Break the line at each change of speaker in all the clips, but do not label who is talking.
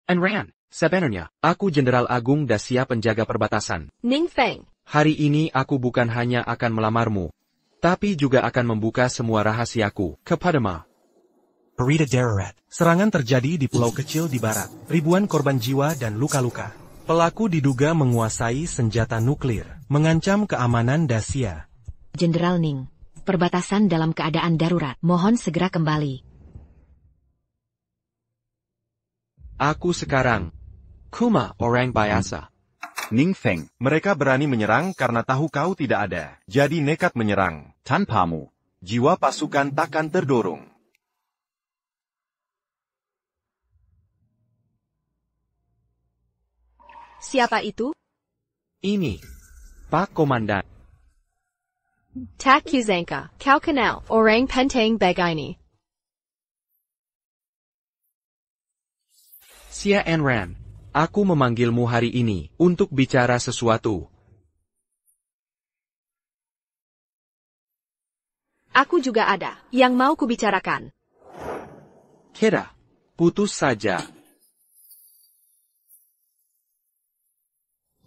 Ran, sebenarnya, aku Jenderal Agung Dacia penjaga perbatasan.
Ning Feng.
Hari ini aku bukan hanya akan melamarmu, tapi juga akan membuka semua rahasiaku kepadamu.
Perida Darurat. Serangan terjadi di pulau kecil di barat. Ribuan korban jiwa dan luka-luka. Pelaku diduga menguasai senjata nuklir, mengancam keamanan Dacia.
Jenderal Ning, perbatasan dalam keadaan darurat. Mohon segera kembali.
Aku sekarang cuma orang biasa.
Ning Feng, mereka berani menyerang karena tahu kau tidak ada. Jadi nekat menyerang. Tanpamu, jiwa pasukan takkan terdorong.
Siapa itu?
Ini, Pak Komandan.
Tak Kuzanka, kau kenal orang penting begini.
Sia Ran, aku memanggilmu hari ini untuk bicara sesuatu.
Aku juga ada yang mau kubicarakan.
Kira, putus saja.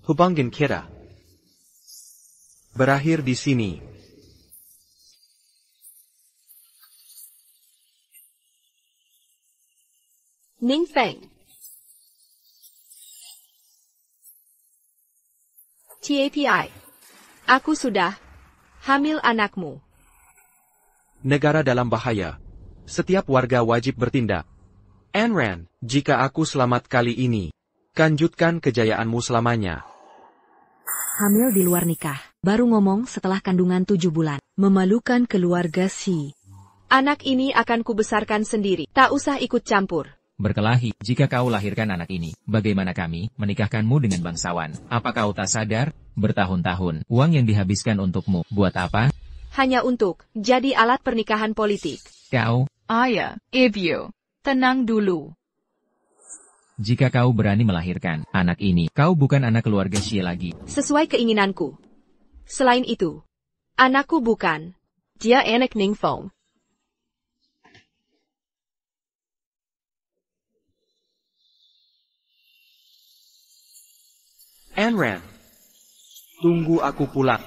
Hubungin kita. Berakhir di sini.
Ning Feng. TAPI. Aku sudah hamil anakmu.
Negara dalam bahaya. Setiap warga wajib bertindak. Ran, jika aku selamat kali ini, lanjutkan kejayaanmu selamanya.
Hamil di luar nikah. Baru ngomong setelah kandungan 7 bulan. Memalukan keluarga si.
Anak ini akan kubesarkan sendiri. Tak usah ikut campur.
Berkelahi, jika kau lahirkan anak ini, bagaimana kami menikahkanmu dengan bangsawan? Apa kau tak sadar? Bertahun-tahun, uang yang dihabiskan untukmu, buat apa?
Hanya untuk jadi alat pernikahan politik.
Kau,
Ayah, Ibu, tenang dulu.
jika kau berani melahirkan anak ini, kau bukan anak keluarga Xie lagi.
Sesuai keinginanku. Selain itu, anakku bukan. Dia anak Ning Feng.
Ran, tunggu aku pulang.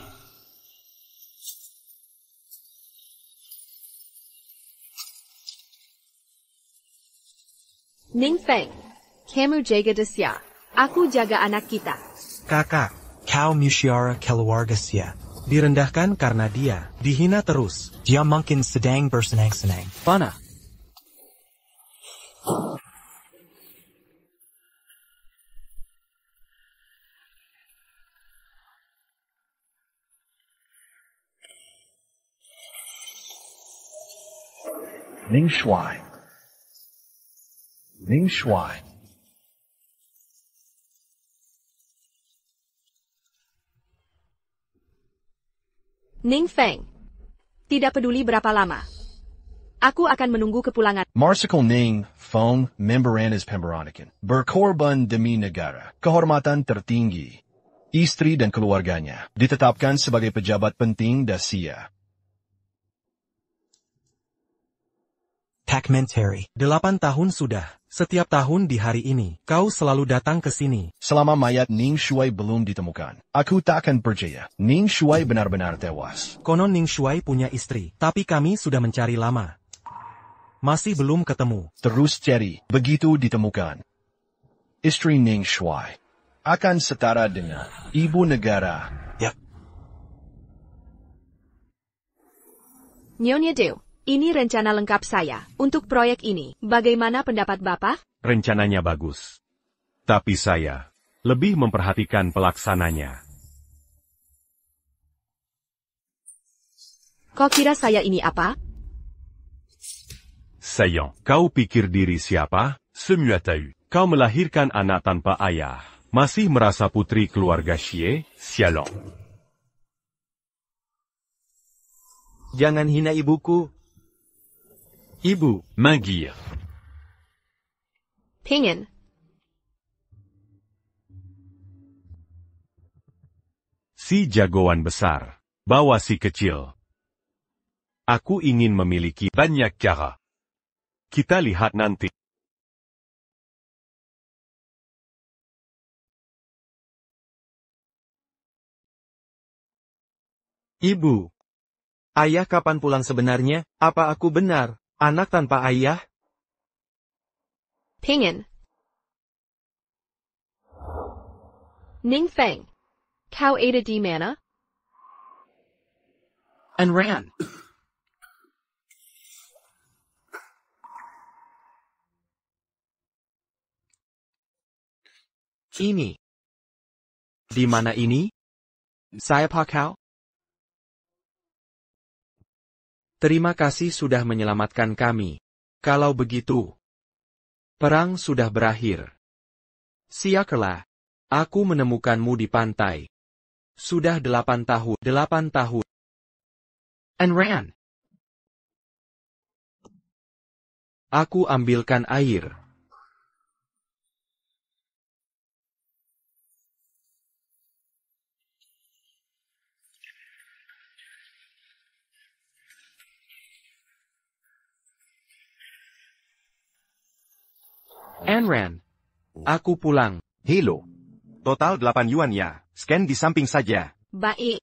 Ning Feng, kamu jaga Dacia. Aku jaga anak kita.
Kakak, kau musyawarah keluarga Xie. Direndahkan karena dia dihina terus. Dia mungkin sedang bersenang-senang.
Mana?
Ning Shuai. Ning Shuai.
Ning Feng. Tidak peduli berapa lama. Aku akan menunggu kepulangan.
Marsikal Ning Feng Memberandas Pemberanikan. Berkorban demi negara. Kehormatan tertinggi. Istri dan keluarganya ditetapkan sebagai pejabat penting Dacia.
Takmentary. 8 tahun sudah. Setiap tahun di hari ini, kau selalu datang ke sini.
Selama mayat Ning Shuai belum ditemukan, aku tak akan percaya Ning Shuai benar-benar tewas.
Konon Ning Shuai punya istri, tapi kami sudah mencari lama. Masih belum ketemu.
Terus cari, begitu ditemukan. Istri Ning Shuai akan setara dengan ibu negara.
Ya.
Nyonya Deo, ini rencana lengkap saya untuk proyek ini. Bagaimana pendapat Bapak?
Rencananya bagus. Tapi saya lebih memperhatikan pelaksananya.
Kau kira saya ini apa?
Sayang, kau pikir diri siapa? Semua tahu. Kau melahirkan anak tanpa ayah. Masih merasa putri keluarga Xie? Sialong.
Jangan hina ibuku.
Ibu, Magir.
Pengen.
Si jagoan besar. Bawa si kecil. Aku ingin memiliki banyak cara. Kita lihat nanti.
Ibu. Ayah kapan pulang sebenarnya? Apa aku benar, anak tanpa ayah?
Pingin. Ning Feng. Kau ada di mana?
And ran. Ini. Di mana ini? Siapa kau? Terima kasih sudah menyelamatkan kami. Kalau begitu, perang sudah berakhir. Siakerlah. Aku menemukanmu di pantai. Sudah 8 tahun. And ran. Aku ambilkan air. And ran. Aku pulang.
Hello. Total 8 yuan ya. Scan di samping saja.
Baik.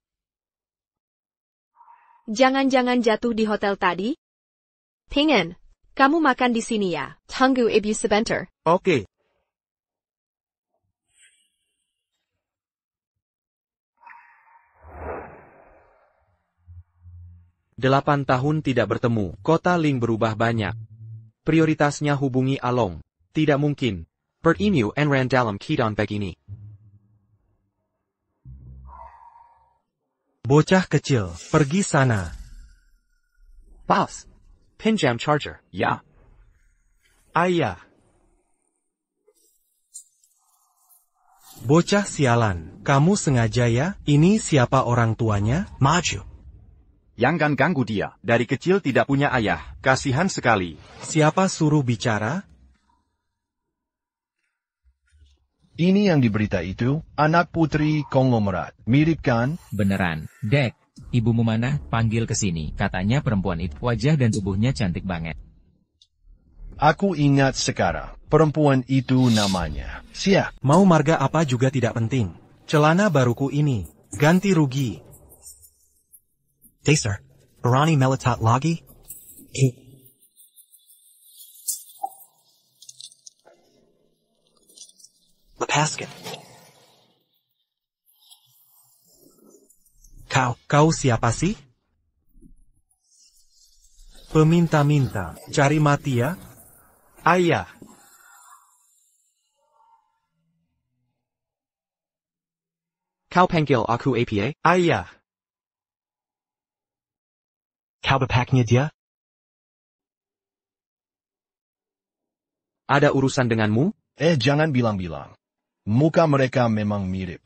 Jangan-jangan jatuh di hotel tadi? Pingin. Kamu makan di sini ya. Tunggu ibu sebentar.
Oke.
Delapan tahun tidak bertemu. Kota Ling berubah banyak. Prioritasnya hubungi Along. Tidak mungkin. Bertemu and ran dalam keadaan begini.
Bocah kecil, pergi sana.
Boss. Pinjam charger.
Ya.
Ayah. Bocah sialan, kamu sengaja ya? Ini siapa orang tuanya?
Maju. Jangan ganggu dia. Dari kecil tidak punya ayah. Kasihan sekali.
Siapa suruh bicara?
Ini yang diberita itu, anak putri konglomerat. Mirip kan?
Beneran. Dek, ibumu mana? Panggil ke sini. Katanya perempuan itu. Wajah dan tubuhnya cantik banget.
Aku ingat sekarang. Perempuan itu namanya. Siap.
Mau marga apa juga tidak penting. Celana baruku ini. Ganti rugi.
Dasar. Berani meletak lagi? Lepaskan.
Kau siapa sih? Peminta-minta. Cari mati ya? Ayah.
Kau panggil aku apa?
Ayah.
Kau bapaknya dia?
Ada urusan denganmu?
Jangan bilang-bilang. Muka mereka memang mirip.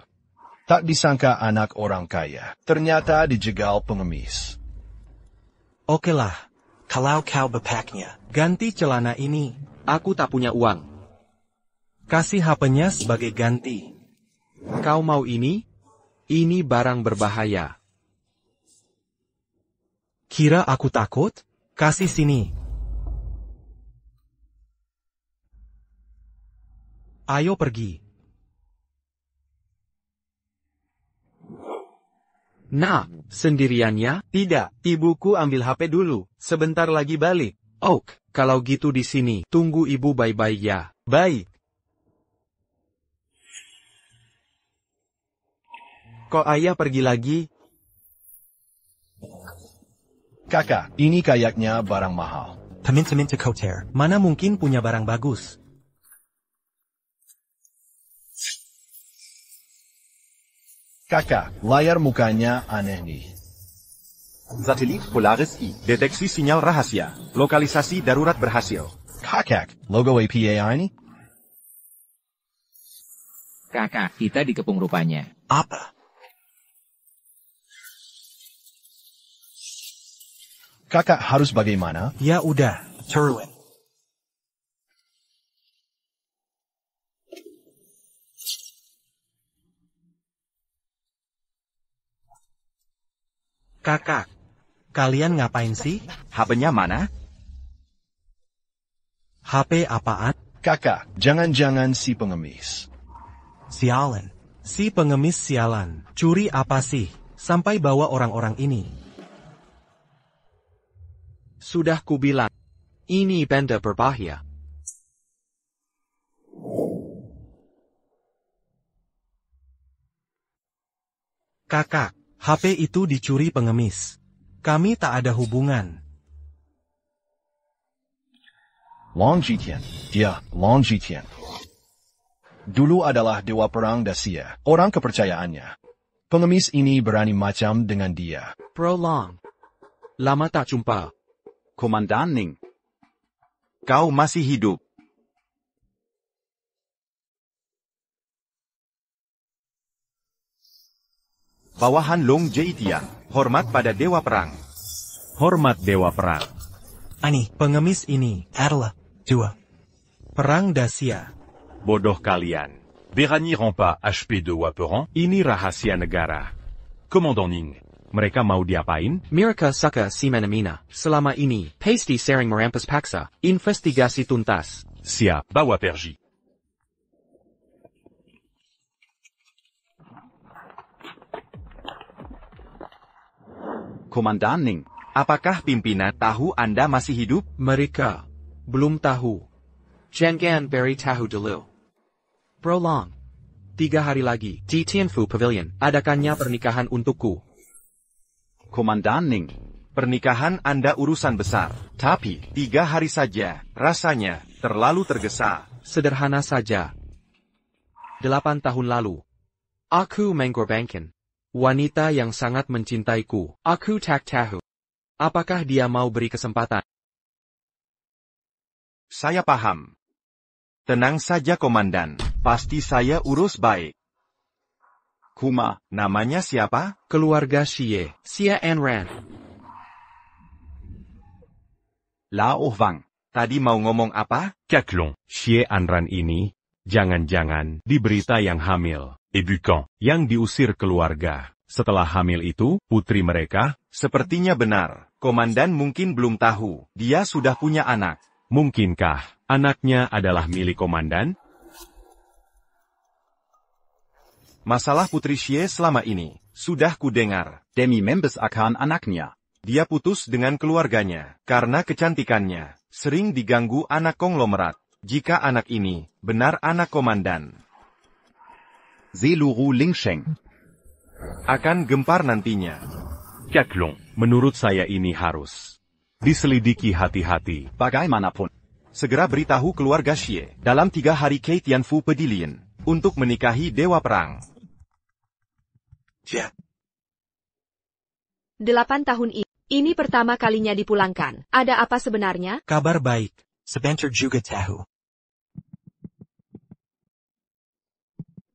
Tak disangka anak orang kaya. Ternyata dijegal pengemis.
Okelah.
Kalau kau bapaknya.
Ganti celana ini.
Aku tak punya uang.
Kasih HP-nya sebagai ganti.
Kau mau ini? Ini barang berbahaya.
Kira aku takut? Kasih sini. Ayo pergi.
Nah, sendiriannya?
Tidak, ibuku ambil HP dulu. Sebentar lagi balik.
Oke, kalau gitu di sini. Tunggu ibu bye-bye ya.
Baik. Kok ayah pergi lagi?
Kakak, ini kayaknya barang mahal.
Peminta-minta kotor.
Mana mungkin punya barang bagus?
Kakak, layar mukanya aneh nih.
Satelit Polaris I. Deteksi sinyal rahasia. Lokalisasi darurat berhasil.
Kakak, logo APA ini?
Kakak, kita dikepung rupanya.
Apa?
Kakak harus bagaimana?
Ya udah.
Turuin.
Kakak, kalian ngapain sih?
HP-nya mana?
HP apaan?
Kakak, jangan-jangan si pengemis.
Sialan.
Si pengemis sialan. Curi apa sih? Sampai bawa orang-orang ini.
Sudah kubilang. Ini benda berbahaya.
Kakak, HP itu dicuri pengemis. Kami tak ada hubungan.
Long Jitian, dia Long Jitian. Dulu adalah dewa perang Dacia, orang kepercayaannya. Pengemis ini berani macam dengan dia.
Bro Long. Lama tak jumpa.
Komandan Ning. Kau masih hidup. Bawahan Long Jitian, hormat pada dewa perang.
Hormat dewa perang.
Ani, pengemis ini adalah dua perang Dacia.
Bodoh kalian. Déraniront pas HP de Waperan, ini rahasia negara. Komandan Ning, mereka mau diapain?
Mereka suka si Menamina. Selama ini, pasti sering merampas paksa. Investigasi tuntas.
Siap, bawa pergi.
Komandan Ning, apakah pimpinan tahu Anda masih hidup?
Mereka belum tahu. Jangan beri tahu dulu. Bro Long. 3 hari lagi, di Tianfu Pavilion, adakannya pernikahan untukku.
Komandan Ning, pernikahan Anda urusan besar. Tapi, 3 hari saja, rasanya terlalu tergesa.
Sederhana saja. 8 tahun lalu, aku mengorbankan wanita yang sangat mencintaiku. Aku tak tahu. Apakah dia mau beri kesempatan?
Saya paham. Tenang saja Komandan, pasti saya urus baik. Kuma, namanya siapa?
Keluarga Xie, Xia Anran.
Lao Wang, tadi mau ngomong apa?
Kaklong, Xie Anran ini, jangan-jangan di berita yang hamil, Bukan, yang diusir keluarga. Setelah hamil itu, putri mereka,
Sepertinya benar, Komandan mungkin belum tahu, dia sudah punya anak.
mungkinkah anaknya adalah milik komandan?
Masalah Putri Xie selama ini, sudah kudengar. Demi members akan anaknya. Dia putus dengan keluarganya, karena kecantikannya, sering diganggu anak konglomerat. Jika anak ini, benar anak komandan, Zeluru Lingsheng akan gempar nantinya.
Kaklong, menurut saya ini harus diselidiki hati-hati.
Bagaimanapun, segera beritahu keluarga Xie, dalam 3 hari ke Tianfu Pavilion, untuk menikahi Dewa Perang.
8 tahun ini pertama kalinya dipulangkan. Ada apa sebenarnya?
Kabar baik.
Sebentar juga tahu.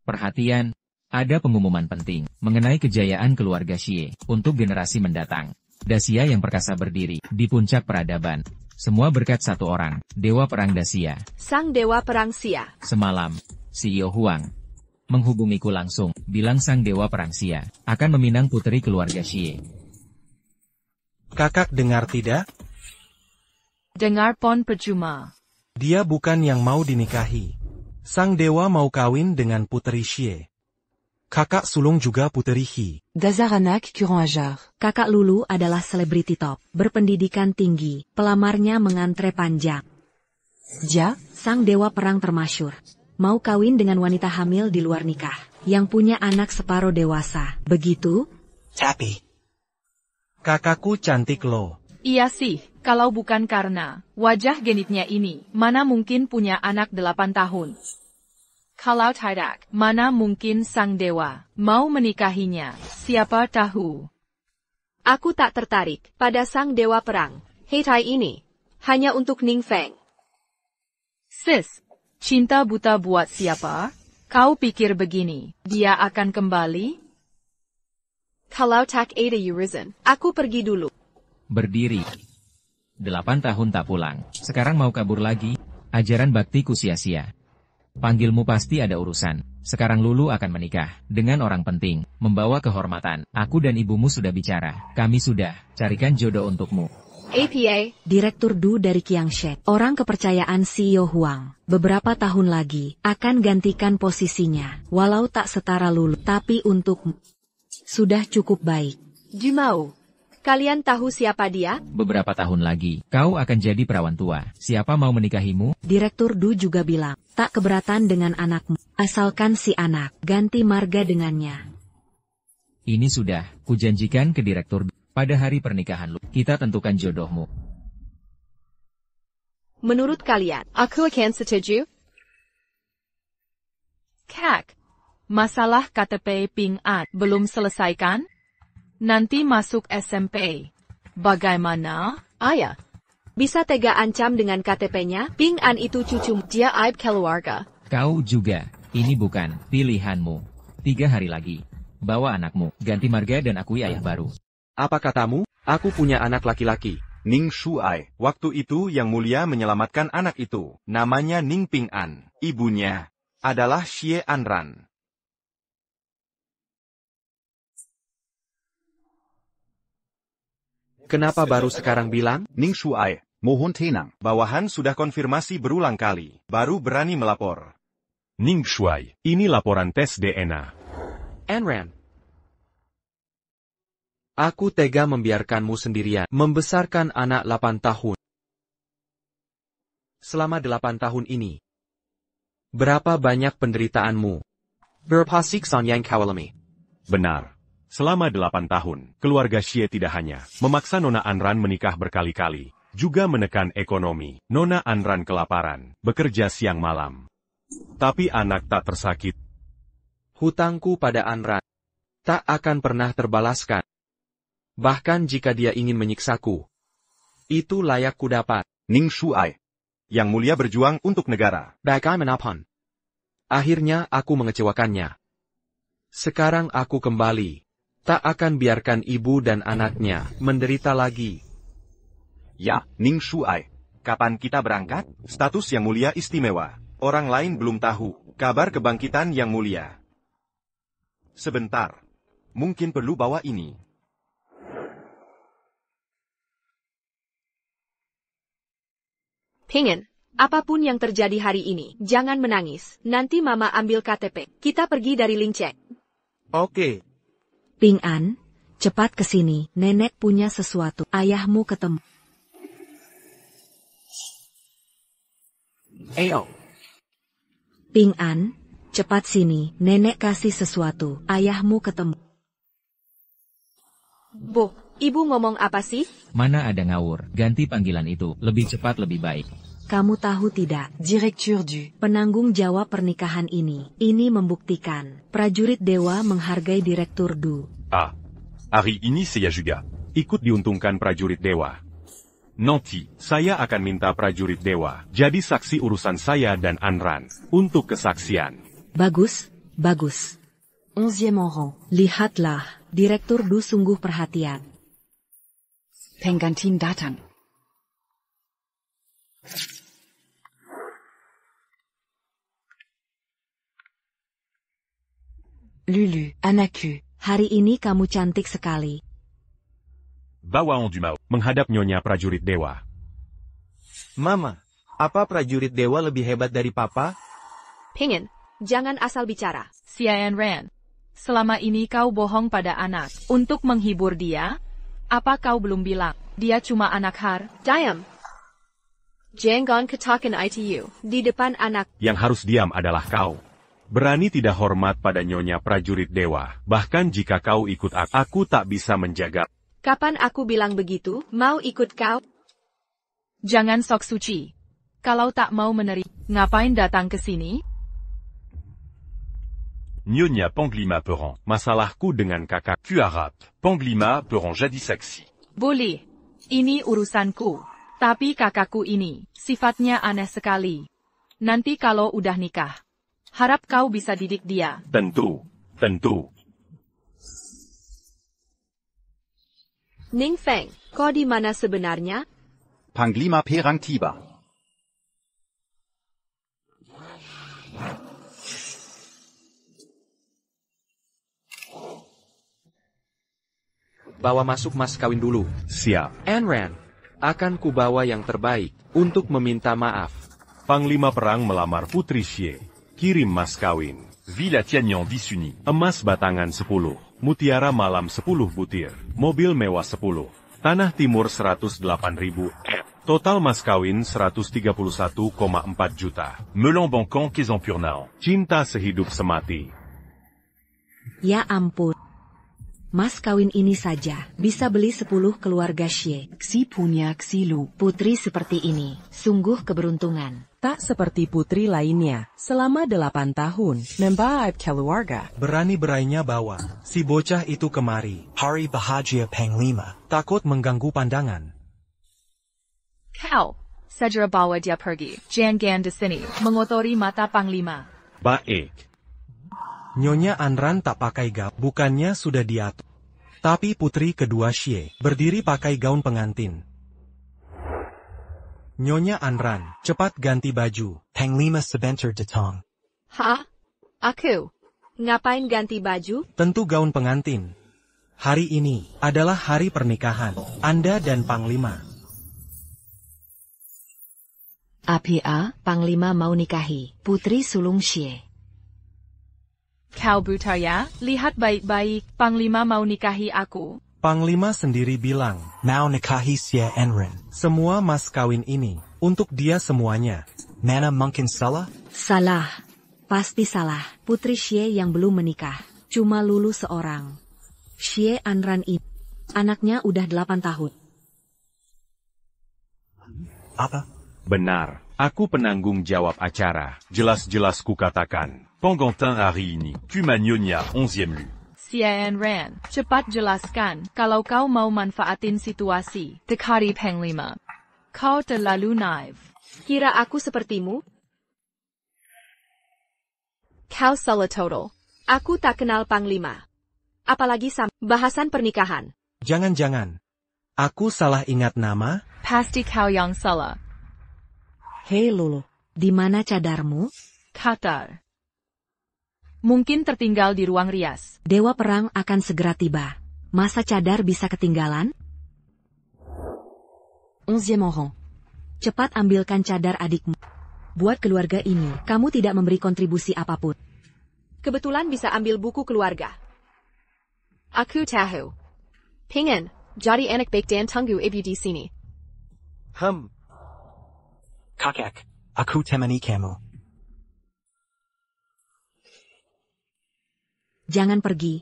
Perhatian, ada pengumuman penting mengenai kejayaan keluarga Xie untuk generasi mendatang. Dacia yang perkasa berdiri di puncak peradaban. Semua berkat satu orang, Dewa Perang Dacia.
Sang Dewa Perang Xia.
Semalam, CEO Huang menghubungiku langsung, bilang Sang Dewa Perang Xia akan meminang putri keluarga Xie.
Kakak dengar tidak?
Dengar pon percuma.
Dia bukan yang mau dinikahi. Sang dewa mau kawin dengan putri Xie. Kakak sulung juga putri He.
Dazaranak Kuron Ajar. Kakak Lulu adalah selebriti top, berpendidikan tinggi, pelamarnya mengantre panjang. Ja, sang dewa perang termasyur, mau kawin dengan wanita hamil di luar nikah, yang punya anak separuh dewasa, begitu?
Tapi,
Kakakku cantik loh.
Iya sih, kalau bukan karena wajah genitnya ini, mana mungkin punya anak 8 tahun. Kalau tidak, mana mungkin sang dewa mau menikahinya, siapa tahu.
Aku tak tertarik pada sang dewa perang. Heitai ini, hanya untuk Ning Feng.
Sis, cinta buta buat siapa? Kau pikir begini, dia akan kembali?
Kalau tak ada Urizen, aku pergi dulu.
Berdiri. 8 tahun tak pulang, sekarang mau kabur lagi, ajaran baktiku sia-sia. Panggilmu pasti ada urusan. Sekarang Lulu akan menikah dengan orang penting, membawa kehormatan. Aku dan ibumu sudah bicara. Kami sudah carikan jodoh untukmu.
APA,
Direktur Du dari Qiangshek, orang kepercayaan CEO Huang, beberapa tahun lagi akan gantikan posisinya, walau tak setara Lulu, tapi untukmu. Sudah cukup baik.
Jumau. Kalian tahu siapa dia?
Beberapa tahun lagi, kau akan jadi perawan tua. Siapa mau menikahimu?
Direktur Du juga bilang, tak keberatan dengan anakmu. Asalkan si anak ganti marga dengannya.
Ini sudah, kujanjikan ke Direktur Du. Pada hari pernikahan lu, kita tentukan jodohmu.
Menurut kalian, aku akan setuju?
Kak, masalah KTP Ping An belum selesai kan? Nanti masuk SMP. Bagaimana?
Ayah. Bisa tega ancam dengan KTP-nya? Ping An itu cucu dia aib keluarga.
Kau juga, ini bukan pilihanmu. 3 hari lagi, bawa anakmu, ganti marga dan akui ayah baru.
Apa katamu? Aku punya anak laki-laki.
Ning Shuai, waktu itu Yang Mulia menyelamatkan anak itu. Namanya Ning Ping An. Ibunya adalah Xie Anran.
Kenapa baru sekarang bilang?
Ning Shuai, mohon tenang. Bawahan sudah konfirmasi berulang kali, baru berani melapor.
Ning Shuai, ini laporan tes DNA.
Anran. Aku tega membiarkanmu sendirian, membesarkan anak 8 tahun. Selama 8 tahun ini. Berapa banyak penderitaanmu? Berapa siksa yang kau alami?
Benar. Selama 8 tahun, keluarga Xie tidak hanya memaksa Nona Anran menikah berkali-kali, juga menekan ekonomi. Nona Anran kelaparan, bekerja siang malam. Tapi anak tak tersakit.
Hutangku pada Anran tak akan pernah terbalaskan. Bahkan jika dia ingin menyiksaku, itu layak ku dapat.
Ning Shuai, Yang Mulia berjuang untuk negara.
Bagaimanapun. Akhirnya aku mengecewakannya. Sekarang aku kembali. Tak akan biarkan ibu dan anaknya menderita lagi.
Ya, Ning Shuai. Kapan kita berangkat? Status Yang Mulia istimewa. Orang lain belum tahu kabar kebangkitan Yang Mulia. Sebentar. Mungkin perlu bawa ini.
Pingin, apapun yang terjadi hari ini, jangan menangis. Nanti Mama ambil KTP. Kita pergi dari Lincek.
Oke.
Ping An, cepat ke sini. Nenek punya sesuatu. Ayahmu ketemu.
Ayo.
Ping An, cepat sini. Nenek kasih sesuatu. Ayahmu ketemu.
Bu, ibu ngomong apa sih?
Mana ada ngawur, ganti panggilan itu, lebih cepat lebih baik.
Kamu tahu tidak, Direktur Du, penanggung jawab pernikahan ini membuktikan prajurit dewa menghargai Direktur Du.
Ah, hari ini saya juga ikut diuntungkan prajurit dewa. Nanti, saya akan minta prajurit dewa jadi saksi urusan saya dan Anran untuk kesaksian.
Bagus, bagus. 11e rang. Lihatlah, Direktur Du sungguh perhatian.
Penggantin datang. Lulu, anakku,
hari ini kamu cantik sekali.
Bawang Dumau menghadap Nyonya prajurit dewa.
Mama, apa prajurit dewa lebih hebat dari Papa?
Pingin, jangan asal bicara.
Xian Ran, selama ini kau bohong pada anak untuk menghibur dia? Apa kau belum bilang, dia cuma anak har?
Diam. Jangan katakan itu di depan anak.
Yang harus diam adalah kau. Berani tidak hormat pada Nyonya prajurit dewa. Bahkan jika kau ikut aku tak bisa menjaga.
Kapan aku bilang begitu? Mau ikut kau?
Jangan sok suci. Kalau tak mau menerima, ngapain datang ke sini?
Nyonya Panglima Perron, masalahku dengan kakak Kuarap. Panglima Perron jadis saksi.
Boleh. Ini urusanku. Tapi kakakku ini, sifatnya aneh sekali. Nanti kalau udah nikah, harap kau bisa didik dia.
Tentu, tentu.
Ning Feng, kau di mana sebenarnya?
Panglima Perang tiba.
Bawa masuk mas kawin dulu.
Siap.
Anran, akan kubawa yang terbaik untuk meminta maaf.
Panglima perang melamar Putri Xie. Kirim mas kawin.
Villa Tianyang disuni.
Emas batangan 10. Mutiara malam 10 butir. Mobil mewah 10. Tanah timur 108.000 F. Total mas kawin 131,4 juta.
Melon Bancan Kizampurnau.
Cinta sehidup semati.
Ya ampun. Mas kawin ini saja bisa beli 10 keluarga Xie.
Xi punya Xilu.
Putri seperti ini, sungguh keberuntungan.
Tak seperti putri lainnya, selama 8 tahun, membaik keluarga.
Berani-beraninya bawa si bocah itu kemari.
Hari bahagia Panglima.
Takut mengganggu pandangan.
Kau, segera bawa dia pergi. Jangan di sini, mengotori mata Panglima.
Baik.
Nyonya Anran tak pakai gaun, bukannya sudah diatur. Tapi putri kedua Xie berdiri pakai gaun pengantin. Nyonya Anran, cepat ganti baju.
Panglima sebentar datang.
Hah? Aku? Ngapain ganti baju?
Tentu gaun pengantin. Hari ini adalah hari pernikahan Anda dan Panglima.
APA, Panglima mau nikahi Putri sulung Xie.
Kau buta ya? Lihat baik-baik, Panglima mau nikahi aku.
Panglima sendiri bilang,
Mau nikahi Xie Enren.
semua mas kawin ini untuk dia semuanya.
Mana mungkin salah?
Salah. Pasti salah. Putri Xie yang belum menikah. Cuma Lulu seorang. Xie Anran ini. Anaknya udah 8 tahun.
Apa?
Benar. Aku penanggung jawab acara. Jelas-jelas kukatakan.
Pangantin hari ini. Kumanyonya 11e lu.
Xian Ran, cepat jelaskan kalau kau mau manfaatin situasi. Dekati Panglima. Kau terlalu naif.
Kira aku sepertimu? Kau salah total. Aku tak kenal Panglima. Apalagi bahasan pernikahan.
Jangan-jangan. Aku salah ingat nama?
Pasti kau yang salah.
Hei Lulu, di mana cadarmu?
Qatar. Mungkin tertinggal di ruang rias.
Dewa perang akan segera tiba. Masa cadar bisa ketinggalan? 11e rang. Cepat ambilkan cadar adikmu. Buat keluarga ini, kamu tidak memberi kontribusi apapun.
Kebetulan bisa ambil buku keluarga. Aku tahu. Pengen, jadi anak baik dan tunggu ibu di sini.
Kakak, aku temani kamu.
Jangan pergi.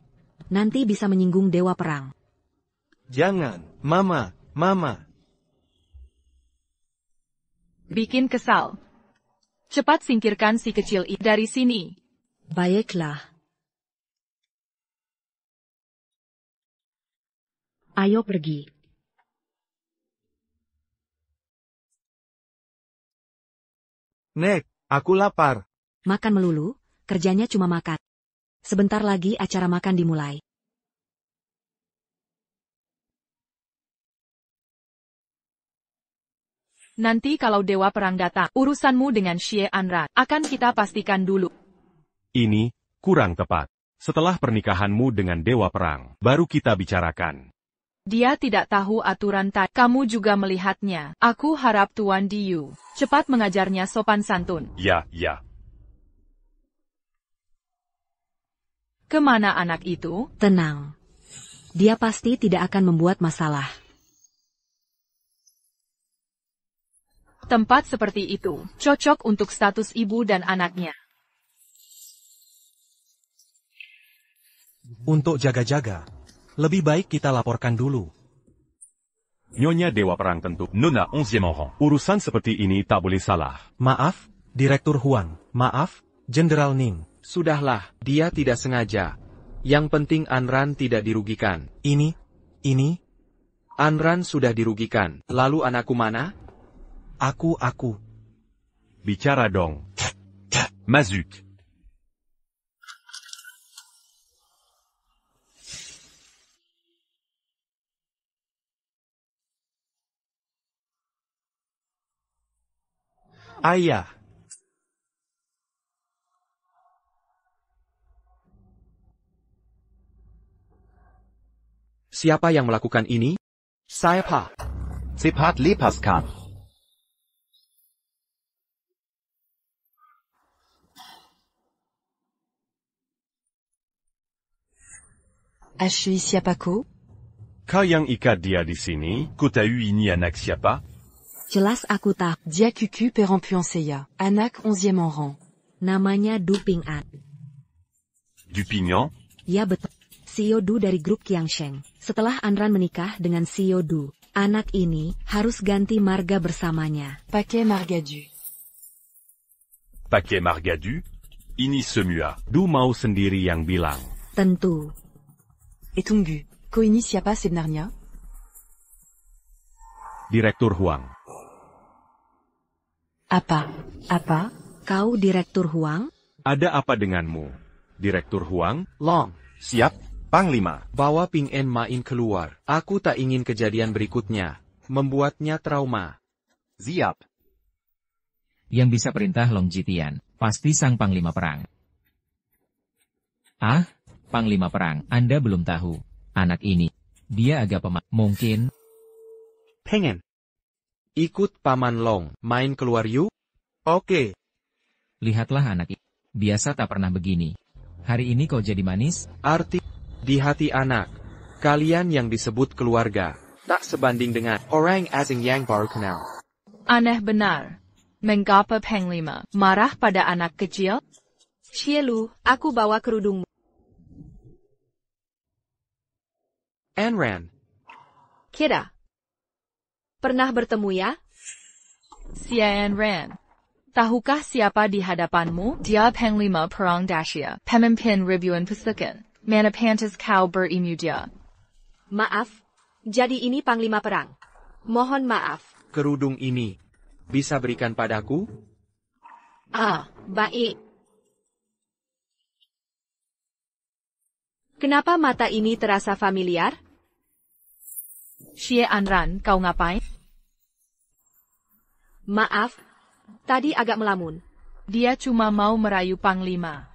Nanti bisa menyinggung dewa perang.
Jangan, Mama, Mama.
Bikin kesal. Cepat singkirkan si kecil itu dari sini.
Baiklah. Ayo pergi.
Nek, aku lapar.
Makan melulu, kerjanya cuma makan. Sebentar lagi acara makan dimulai.
Nanti kalau dewa perang datang, urusanmu dengan Xie Anran akan kita pastikan dulu.
Ini kurang tepat. Setelah pernikahanmu dengan dewa perang, baru kita bicarakan.
Dia tidak tahu aturan tadi. Kamu juga melihatnya. Aku harap Tuan Diu cepat mengajarnya sopan santun.
Ya.
Kemana anak itu?
Tenang. Dia pasti tidak akan membuat masalah.
Tempat seperti itu cocok untuk status ibu dan anaknya.
Untuk jaga-jaga, lebih baik kita laporkan dulu.
Nyonya Dewa Perang tentu.
Nona 11e rang.
Urusan seperti ini tak boleh salah.
Maaf, Direktur Huang. Maaf, Jenderal Ning.
Sudahlah, dia tidak sengaja. Yang penting Anran tidak dirugikan.
Ini.
Anran sudah dirugikan. Lalu anakku mana?
Aku.
Bicara dong.
Mazut.
Ayah.
Siapa yang melakukan ini? Saya Pak.
Cepat lepaskan.
As-tu siapa kau?
Kau yang ikat dia di sini?
Kau tahu ini anak siapa?
Jelas aku tahu.
Dia Cucu Perempuanseya, anak 11e rang.
Namanya Du Ping An.
Du Pignon?
Ya betul. Xiao Du dari grup Qiangsheng. Setelah Anran menikah dengan Xiao Du, anak ini harus ganti marga bersamanya.
Paquet Margadu.
Paquet Margadu? Ini semua.
Du mau sendiri yang bilang.
Tentu.
Et Tunggu. Kau ini siapa sebenarnya?
Direktur Huang.
Apa?
Kau Direktur Huang?
Ada apa denganmu? Direktur Huang?
Long.
Siap, Panglima.
Bawa Ping En main keluar. Aku tak ingin kejadian berikutnya. Membuatnya trauma.
Siap.
Yang bisa perintah Long Jitian, pasti sang Panglima Perang. Ah, Panglima Perang, Anda belum tahu. Anak ini, dia agak mungkin.
Pengen. Ikut Paman Long, main keluar yuk? Oke.
Lihatlah anak ini. Biasa tak pernah begini. Hari ini kau jadi manis?
Arti, di hati anak. Kalian yang disebut keluarga, tak sebanding dengan orang asing yang baru kenal.
Aneh benar. Mengapa Panglima marah pada anak kecil?
Xielu, aku bawa kerudungmu.
Anran.
Kita pernah bertemu ya?
Xian Ran. Tahukah siapa di hadapanmu? Dia Panglima Perang Dacia, Pemimpin Ribuan Pasukan, Mana pantas kau berimu dia?
Maaf, jadi ini Panglima Perang. Mohon maaf.
Kerudung ini bisa berikan padaku?
Baik. Kenapa mata ini terasa familiar?
Xie Anran, kau ngapain?
Maaf, tadi agak melamun.
Dia cuma mau merayu Panglima.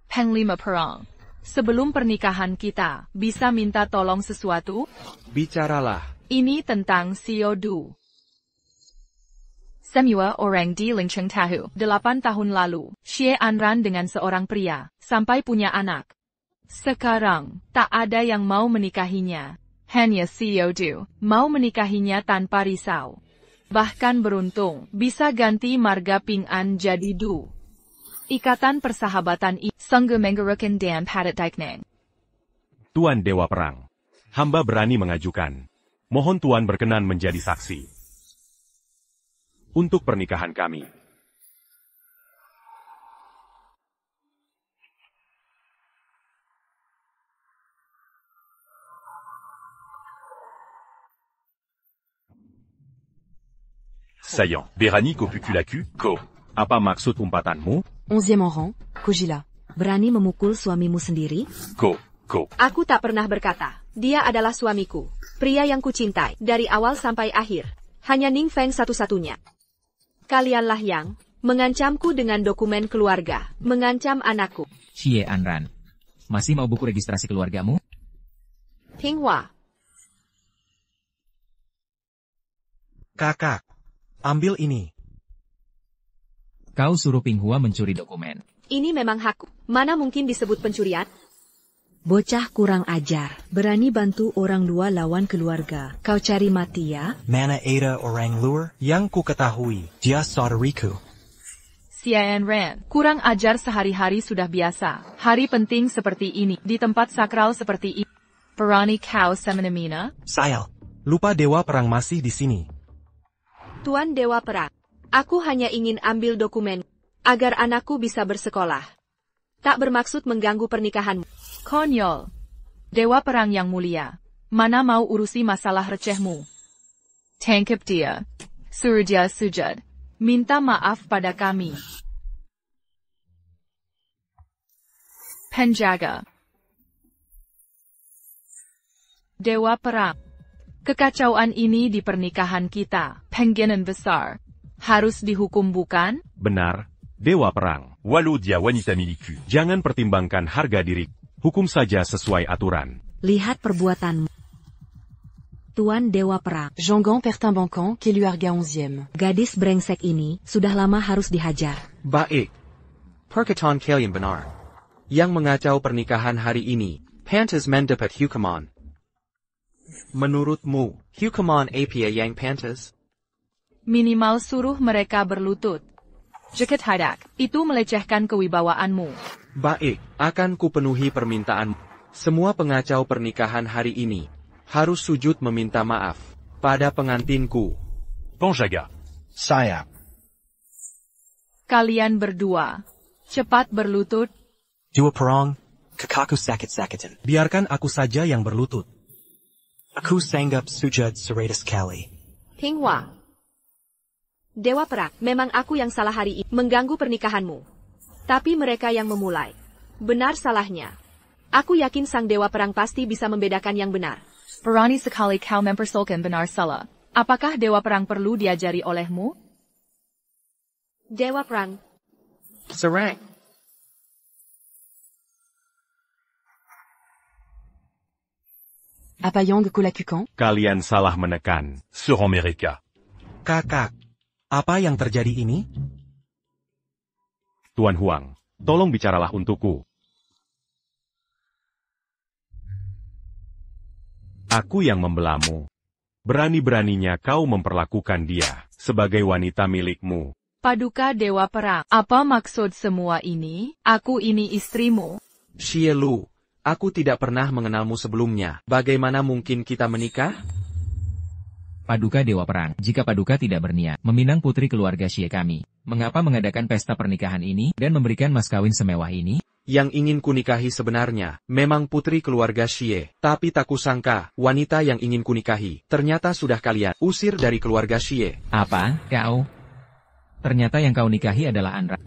Panglima Perang, sebelum pernikahan kita, bisa minta tolong sesuatu?
Bicaralah.
Ini tentang Xiao Du. Semua orang di Lingcheng tahu, 8 tahun lalu, Xie Anran dengan seorang pria, sampai punya anak. Sekarang, tak ada yang mau menikahinya. Hanya Xiao Du, mau menikahinya tanpa risau. Bahkan beruntung, bisa ganti marga Ping An jadi Du. Ikatan persahabatan ini, sungguh menggerukan dan padat daikneng.
Tuan Dewa Perang, hamba berani mengajukan. Mohon Tuan berkenan menjadi saksi untuk pernikahan kami.
Saillant. Berani copukulaku, ko.
Apa maksud umpatanmu?
11e rang, Kojila.
Berani memukul suamimu sendiri?
Ko.
Aku tak pernah berkata. Dia adalah suamiku. Pria yang kucintai dari awal sampai akhir. Hanya Ning Feng satu-satunya. Kalianlah yang mengancamku dengan dokumen keluarga, mengancam anakku.
Xie Anran, masih mau buku registrasi keluargamu?
Pinghua.
Kakak, ambil ini.
Kau suruh Pinghua mencuri dokumen.
Ini memang hakku. Mana mungkin disebut pencurian?
Bocah kurang ajar, berani bantu orang dua lawan keluarga. Kau cari mati ya?
Mana ada orang luar?
Yang ku ketahui,
Dia saudariku.
Xian Ran, kurang ajar sehari-hari sudah biasa. Hari penting seperti ini, di tempat sakral seperti ini. Berani kau semena-mena?
Sayal, lupa Dewa Perang masih di sini.
Tuan Dewa Perang, aku hanya ingin ambil dokumen, agar anakku bisa bersekolah. Tak bermaksud mengganggu pernikahanmu.
Konyol. Dewa Perang yang mulia, mana mau urusi masalah recehmu? Tangkap dia. Suruh dia sujud. Minta maaf pada kami. Penjaga. Dewa Perang. Kekacauan ini di pernikahan kita, pengginan besar. Harus dihukum bukan?
Benar, Dewa Perang.
Walau dia wanita milikku.
Jangan pertimbangkan harga diri. Hukum saja sesuai aturan.
Lihat perbuatanmu. Tuan Dewa Perang.
Jangan pertimbangkan keluarga 11e.
Gadis brengsek ini sudah lama harus dihajar.
Baik. Perkataan kalian benar. Yang mengacau pernikahan hari ini, Pantas mendapat hukuman. Menurutmu, hukuman apa yang pantas?
Minimal suruh mereka berlutut. Jika tidak, itu melecehkan kewibawaanmu.
Baik, akan kupenuhi permintaanmu. Semua pengacau pernikahan hari ini harus sujud meminta maaf pada pengantinku.
Panjaga.
Sayap.
Kalian berdua, cepat berlutut.
Dua perang, kakaku sakit-sakitan.
Biarkan aku saja yang berlutut.
Aku sanggap sujud seratus kali.
Tinghua. Dewa Perang, memang aku yang salah hari ini mengganggu pernikahanmu. Tapi mereka yang memulai. Benar salahnya. Aku yakin sang Dewa Perang pasti bisa membedakan yang benar.
Berani sekali kau mempersoalkan benar salah. Apakah Dewa Perang perlu diajari olehmu?
Dewa Perang.
Serang.
Apa yang kulakukan?
Kalian salah menekan. Seront mereka.
Kakak, apa yang terjadi ini?
Tuan Huang, tolong bicaralah untukku. Aku yang membelamu. Berani-beraninya kau memperlakukan dia sebagai wanita milikmu.
Paduka Dewa Perang, apa maksud semua ini? Aku ini istrimu.
Xie Lu, aku tidak pernah mengenalmu sebelumnya. Bagaimana mungkin kita menikah?
Paduka Dewa Perang, jika Paduka tidak berniat meminang putri keluarga Xie kami, mengapa mengadakan pesta pernikahan ini dan memberikan mas kawin semewah ini?
Yang ingin kunikahi sebenarnya memang putri keluarga Xie, tapi tak kusangka wanita yang ingin kunikahi ternyata sudah kalian usir dari keluarga Xie.
Apa, kau? Ternyata yang kau nikahi adalah Anran.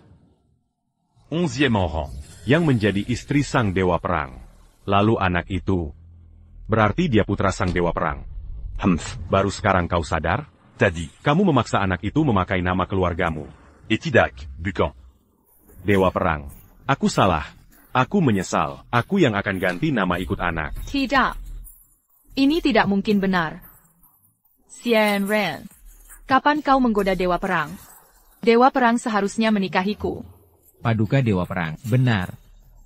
11e rang.
Yang menjadi istri sang Dewa Perang. Lalu anak itu, berarti dia putra sang Dewa Perang. Baru sekarang kau sadar?
Tadi.
Kamu memaksa anak itu memakai nama keluargamu.
Et tidak, Bukan.
Dewa Perang. Aku salah. Aku menyesal. Aku yang akan ganti nama ikut anak.
Tidak. Ini tidak mungkin benar. Xian Ren. Kapan kau menggoda Dewa Perang? Dewa Perang seharusnya menikahiku.
Paduka Dewa Perang, benar.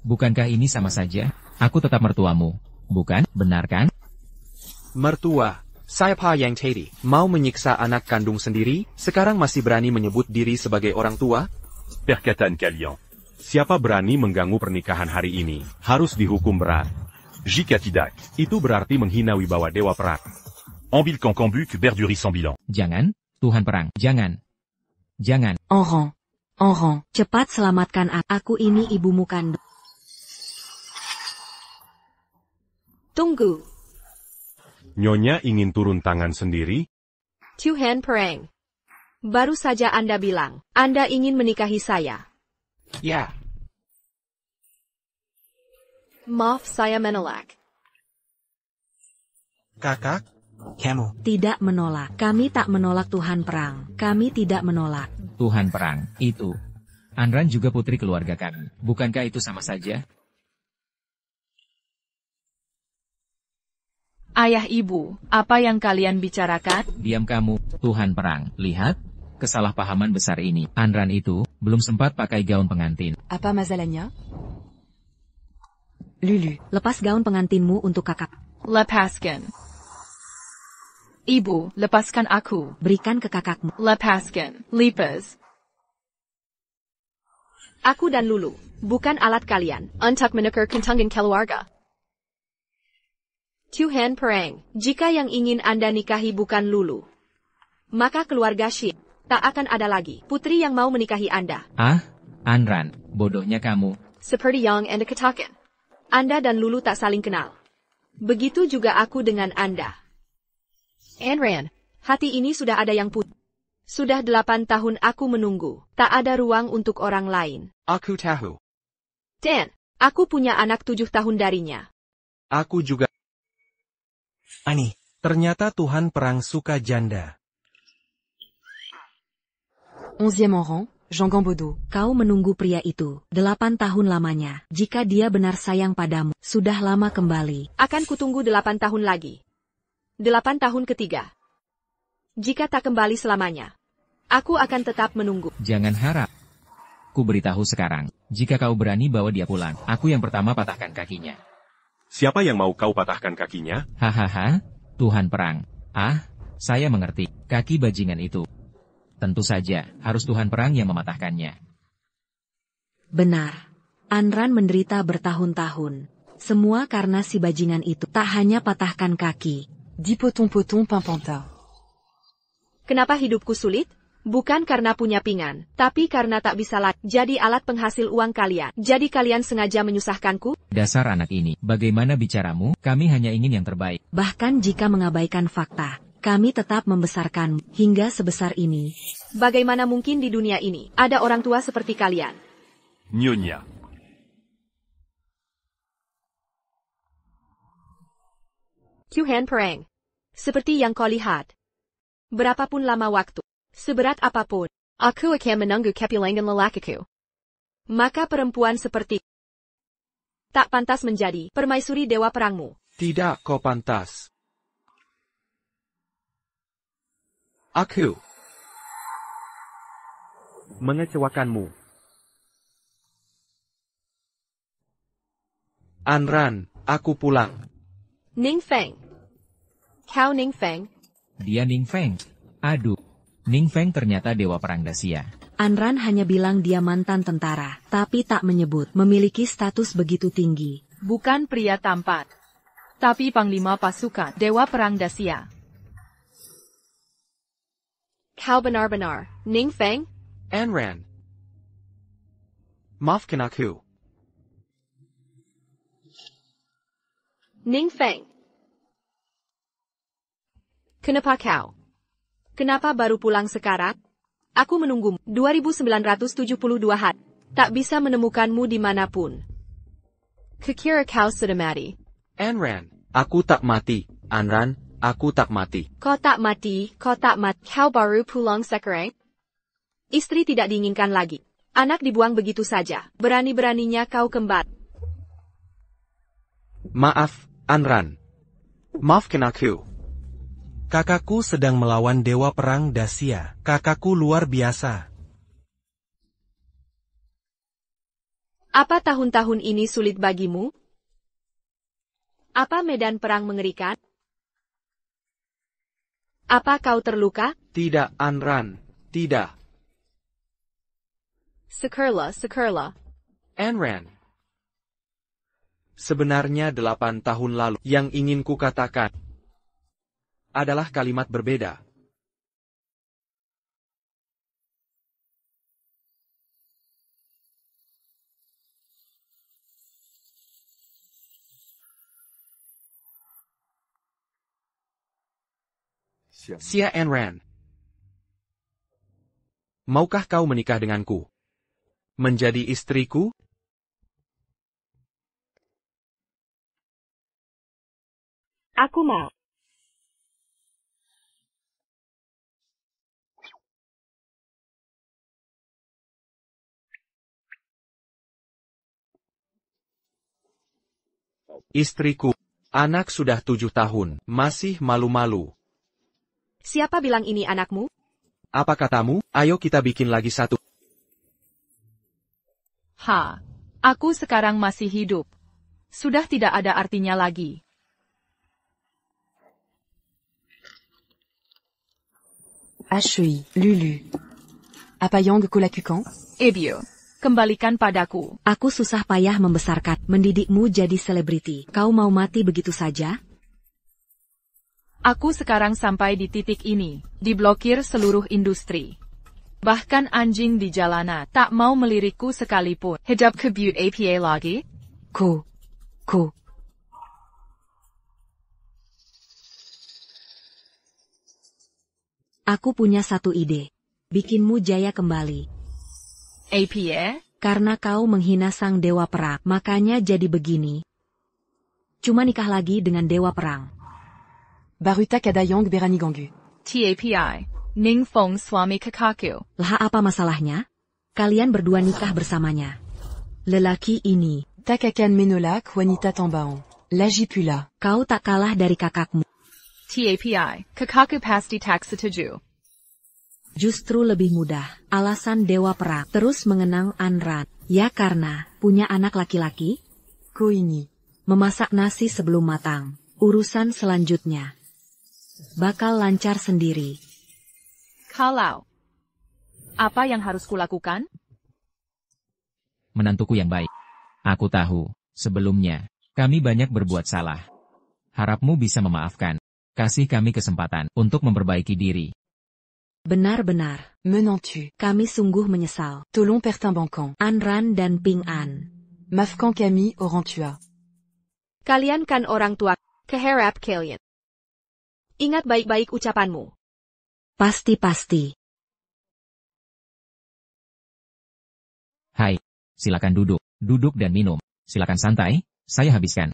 Bukankah ini sama saja? Aku tetap mertuamu. Bukan, benar kan?
Mertua, siapa yang tadi mau menyiksa anak kandung sendiri, sekarang masih berani menyebut diri sebagai orang tua?
Perkataan kalian.
Siapa berani mengganggu pernikahan hari ini, harus dihukum berat.
Jika tidak,
itu berarti menghina wibawa Dewa Perang.
Ambil Cancambuk berduri sans bilan.
Jangan, Tuhan Perang, jangan. Jangan.
Orang, cepat selamatkan aku, ini ibumu kandung.
Tunggu.
Nyonya ingin turun tangan sendiri?
Tuhan Perang. Baru saja Anda bilang, Anda ingin menikahi saya.
Ya.
Maaf saya menolak.
Kakak?
Kamu.
Tidak menolak. Kami tak menolak Tuhan Perang. Kami tidak menolak.
Tuhan Perang, itu. Anran juga putri keluarga kami. Bukankah itu sama saja?
Ayah ibu, apa yang kalian bicarakan?
Diam kamu, Tuhan Perang. Lihat, kesalahpahaman besar ini. Anran itu belum sempat pakai gaun pengantin.
Apa masalahnya? Lulu.
Lepas gaun pengantinmu untuk kakak.
Lepaskan. Ibu, lepaskan aku.
Berikan ke kakakmu.
Lepaskan. Lipas.
Aku dan Lulu, bukan alat kalian, untuk menukar kentangan keluarga. Tuhan Perang, jika yang ingin Anda nikahi bukan Lulu, maka keluarga Xie tak akan ada lagi putri yang mau menikahi Anda.
Ah, Anran, bodohnya kamu.
Seperti yang Anda katakan, Anda dan Lulu tak saling kenal. Begitu juga aku dengan Anda. Anran, hati ini sudah ada yang putih. Sudah 8 tahun aku menunggu. Tak ada ruang untuk orang lain.
Aku tahu.
Dan, aku punya anak 7 tahun darinya.
Aku juga.
Ani, ternyata Tuhan Perang suka janda.
11e rang, Jean Gambodo.
Kau menunggu pria itu 8 tahun lamanya. Jika dia benar sayang padamu, sudah lama kembali.
Akan kutunggu 8 tahun lagi. 8 tahun ketiga. Jika tak kembali selamanya, aku akan tetap menunggu.
Jangan harap. Ku beritahu sekarang, jika kau berani bawa dia pulang, aku yang pertama patahkan kakinya.
Siapa yang mau kau patahkan kakinya?
Hahaha, Tuhan Perang. Ah, saya mengerti, kaki bajingan itu. Tentu saja, harus Tuhan Perang yang mematahkannya.
Benar. Anran menderita bertahun-tahun. Semua karena si bajingan itu. Tak hanya patahkan kaki.
Dipoton-poton pimpanta.
Kenapa hidupku sulit? Bukan karena punya pinggan, tapi karena tak bisa jadi alat penghasil uang kalian. Jadi kalian sengaja menyusahkanku?
Dasar anak ini, bagaimana bicaramu? Kami hanya ingin yang terbaik.
Bahkan jika mengabaikan fakta, kami tetap membesarkanmu hingga sebesar ini.
Bagaimana mungkin di dunia ini ada orang tua seperti kalian?
Nyonya.
Tuhan Perang. Seperti yang kau lihat. Berapapun lama waktu. Seberat apapun, aku akan menunggu kepulangan lelakiku. Maka perempuan seperti tak pantas menjadi permaisuri dewa perangmu.
Tidak, kau pantas. Aku mengecewakanmu. Anran, aku pulang.
Ning Feng. Kau Ning Feng?
Dia Ning Feng. Aduh. Ning Feng ternyata dewa perang Dacia.
Anran hanya bilang dia mantan tentara, tapi tak menyebut memiliki status begitu tinggi.
Bukan pria tampan, tapi panglima pasukan dewa perang Dacia.
Kau benar-benar, Ning Feng?
Anran. Maafkan aku.
Ning Feng. Kenapa kau? Kenapa baru pulang sekarang? Aku menunggumu 2972 hari. Tak bisa menemukanmu dimanapun. Kukira kau sudah mati.
Anran, aku tak mati. Anran, aku tak mati.
Kau tak mati, kau tak mati. Kau baru pulang sekarang? Istri tidak diinginkan lagi. Anak dibuang begitu saja. Berani-beraninya kau kembar.
Maaf, Anran. Maafkan aku.
Kakakku sedang melawan dewa perang Dacia. Kakakku luar biasa.
Apa tahun-tahun ini sulit bagimu? Apa medan perang mengerikan? Apa kau terluka?
Tidak, Anran. Tidak.
Sekerla.
Anran. Sebenarnya 8 tahun lalu yang ingin ku katakan adalah kalimat berbeda. Xia Anran. Maukah kau menikah denganku? Menjadi istriku?
Aku mau.
Istriku. Anak sudah 7 tahun, masih malu-malu.
Siapa bilang ini anakmu?
Apa katamu? Ayo kita bikin lagi satu.
Aku sekarang masih hidup. Sudah tidak ada artinya lagi.
Ashui, Lulu. Apayong Kulakukan?
Ebio. Kembalikan padaku.
Aku susah payah membesarkan, mendidikmu jadi selebriti. Kau mau mati begitu saja?
Aku sekarang sampai di titik ini, diblokir seluruh industri. Bahkan anjing di jalanan tak mau melirikku sekalipun. Hidup kebut APA lagi?
Ku. Aku punya satu ide. Bikinmu jaya kembali.
APA?
Karena kau menghina sang dewa perang, makanya jadi begini. Cuma nikah lagi dengan dewa perang.
Baruta Kadayong Beranigangu.
TAPI. Ning Feng suami kakakku.
Lah apa masalahnya? Kalian berdua nikah bersamanya. Lelaki ini.
Takakan menolak wanita tambaon. Lagi pula.
Kau tak kalah dari kakakmu.
TAPI. Kakakku pasti tak setuju.
Justru lebih mudah. Alasan dewa perang terus mengenang Anran. Ya karena punya anak laki-laki.
Ko ini.
Memasak nasi sebelum matang. Urusan selanjutnya bakal lancar sendiri.
Kalau apa yang harus kulakukan?
Menantuku yang baik. Aku tahu, sebelumnya, kami banyak berbuat salah. Harapmu bisa memaafkan. Kasih kami kesempatan untuk memperbaiki diri.
Benar-benar.
Menantu.
Kami sungguh menyesal.
Tolong pertimbangan.
Anran dan Ping An.
Maafkan kami orang tua.
Kalian kan orang tua, keharap kalian. Ingat baik-baik ucapanmu.
Pasti-pasti.
Hai, silakan duduk. Duduk dan minum. Silakan santai, saya habiskan.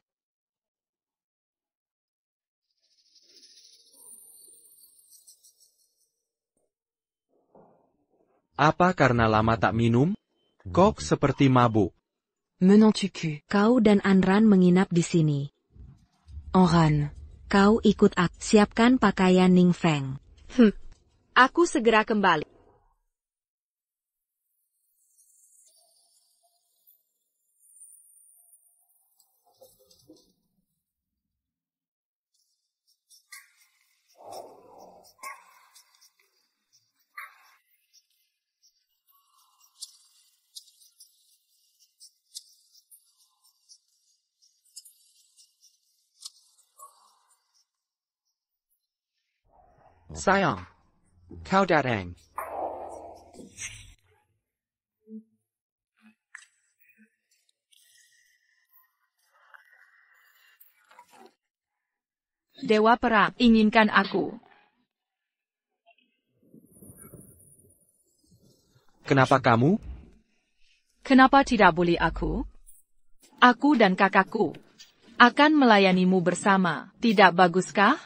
Apa karena lama tak minum? Kok seperti mabuk?
Menantuku.
Kau dan Anran menginap di sini.
Anran.
Kau ikut aku. Siapkan pakaian Ning Feng.
Aku segera kembali.
Sayang, kau datang.
Dewa Perang inginkan aku.
Kenapa kamu?
Kenapa tidak boleh aku? Aku dan kakakku akan melayanimu bersama, tidak baguskah?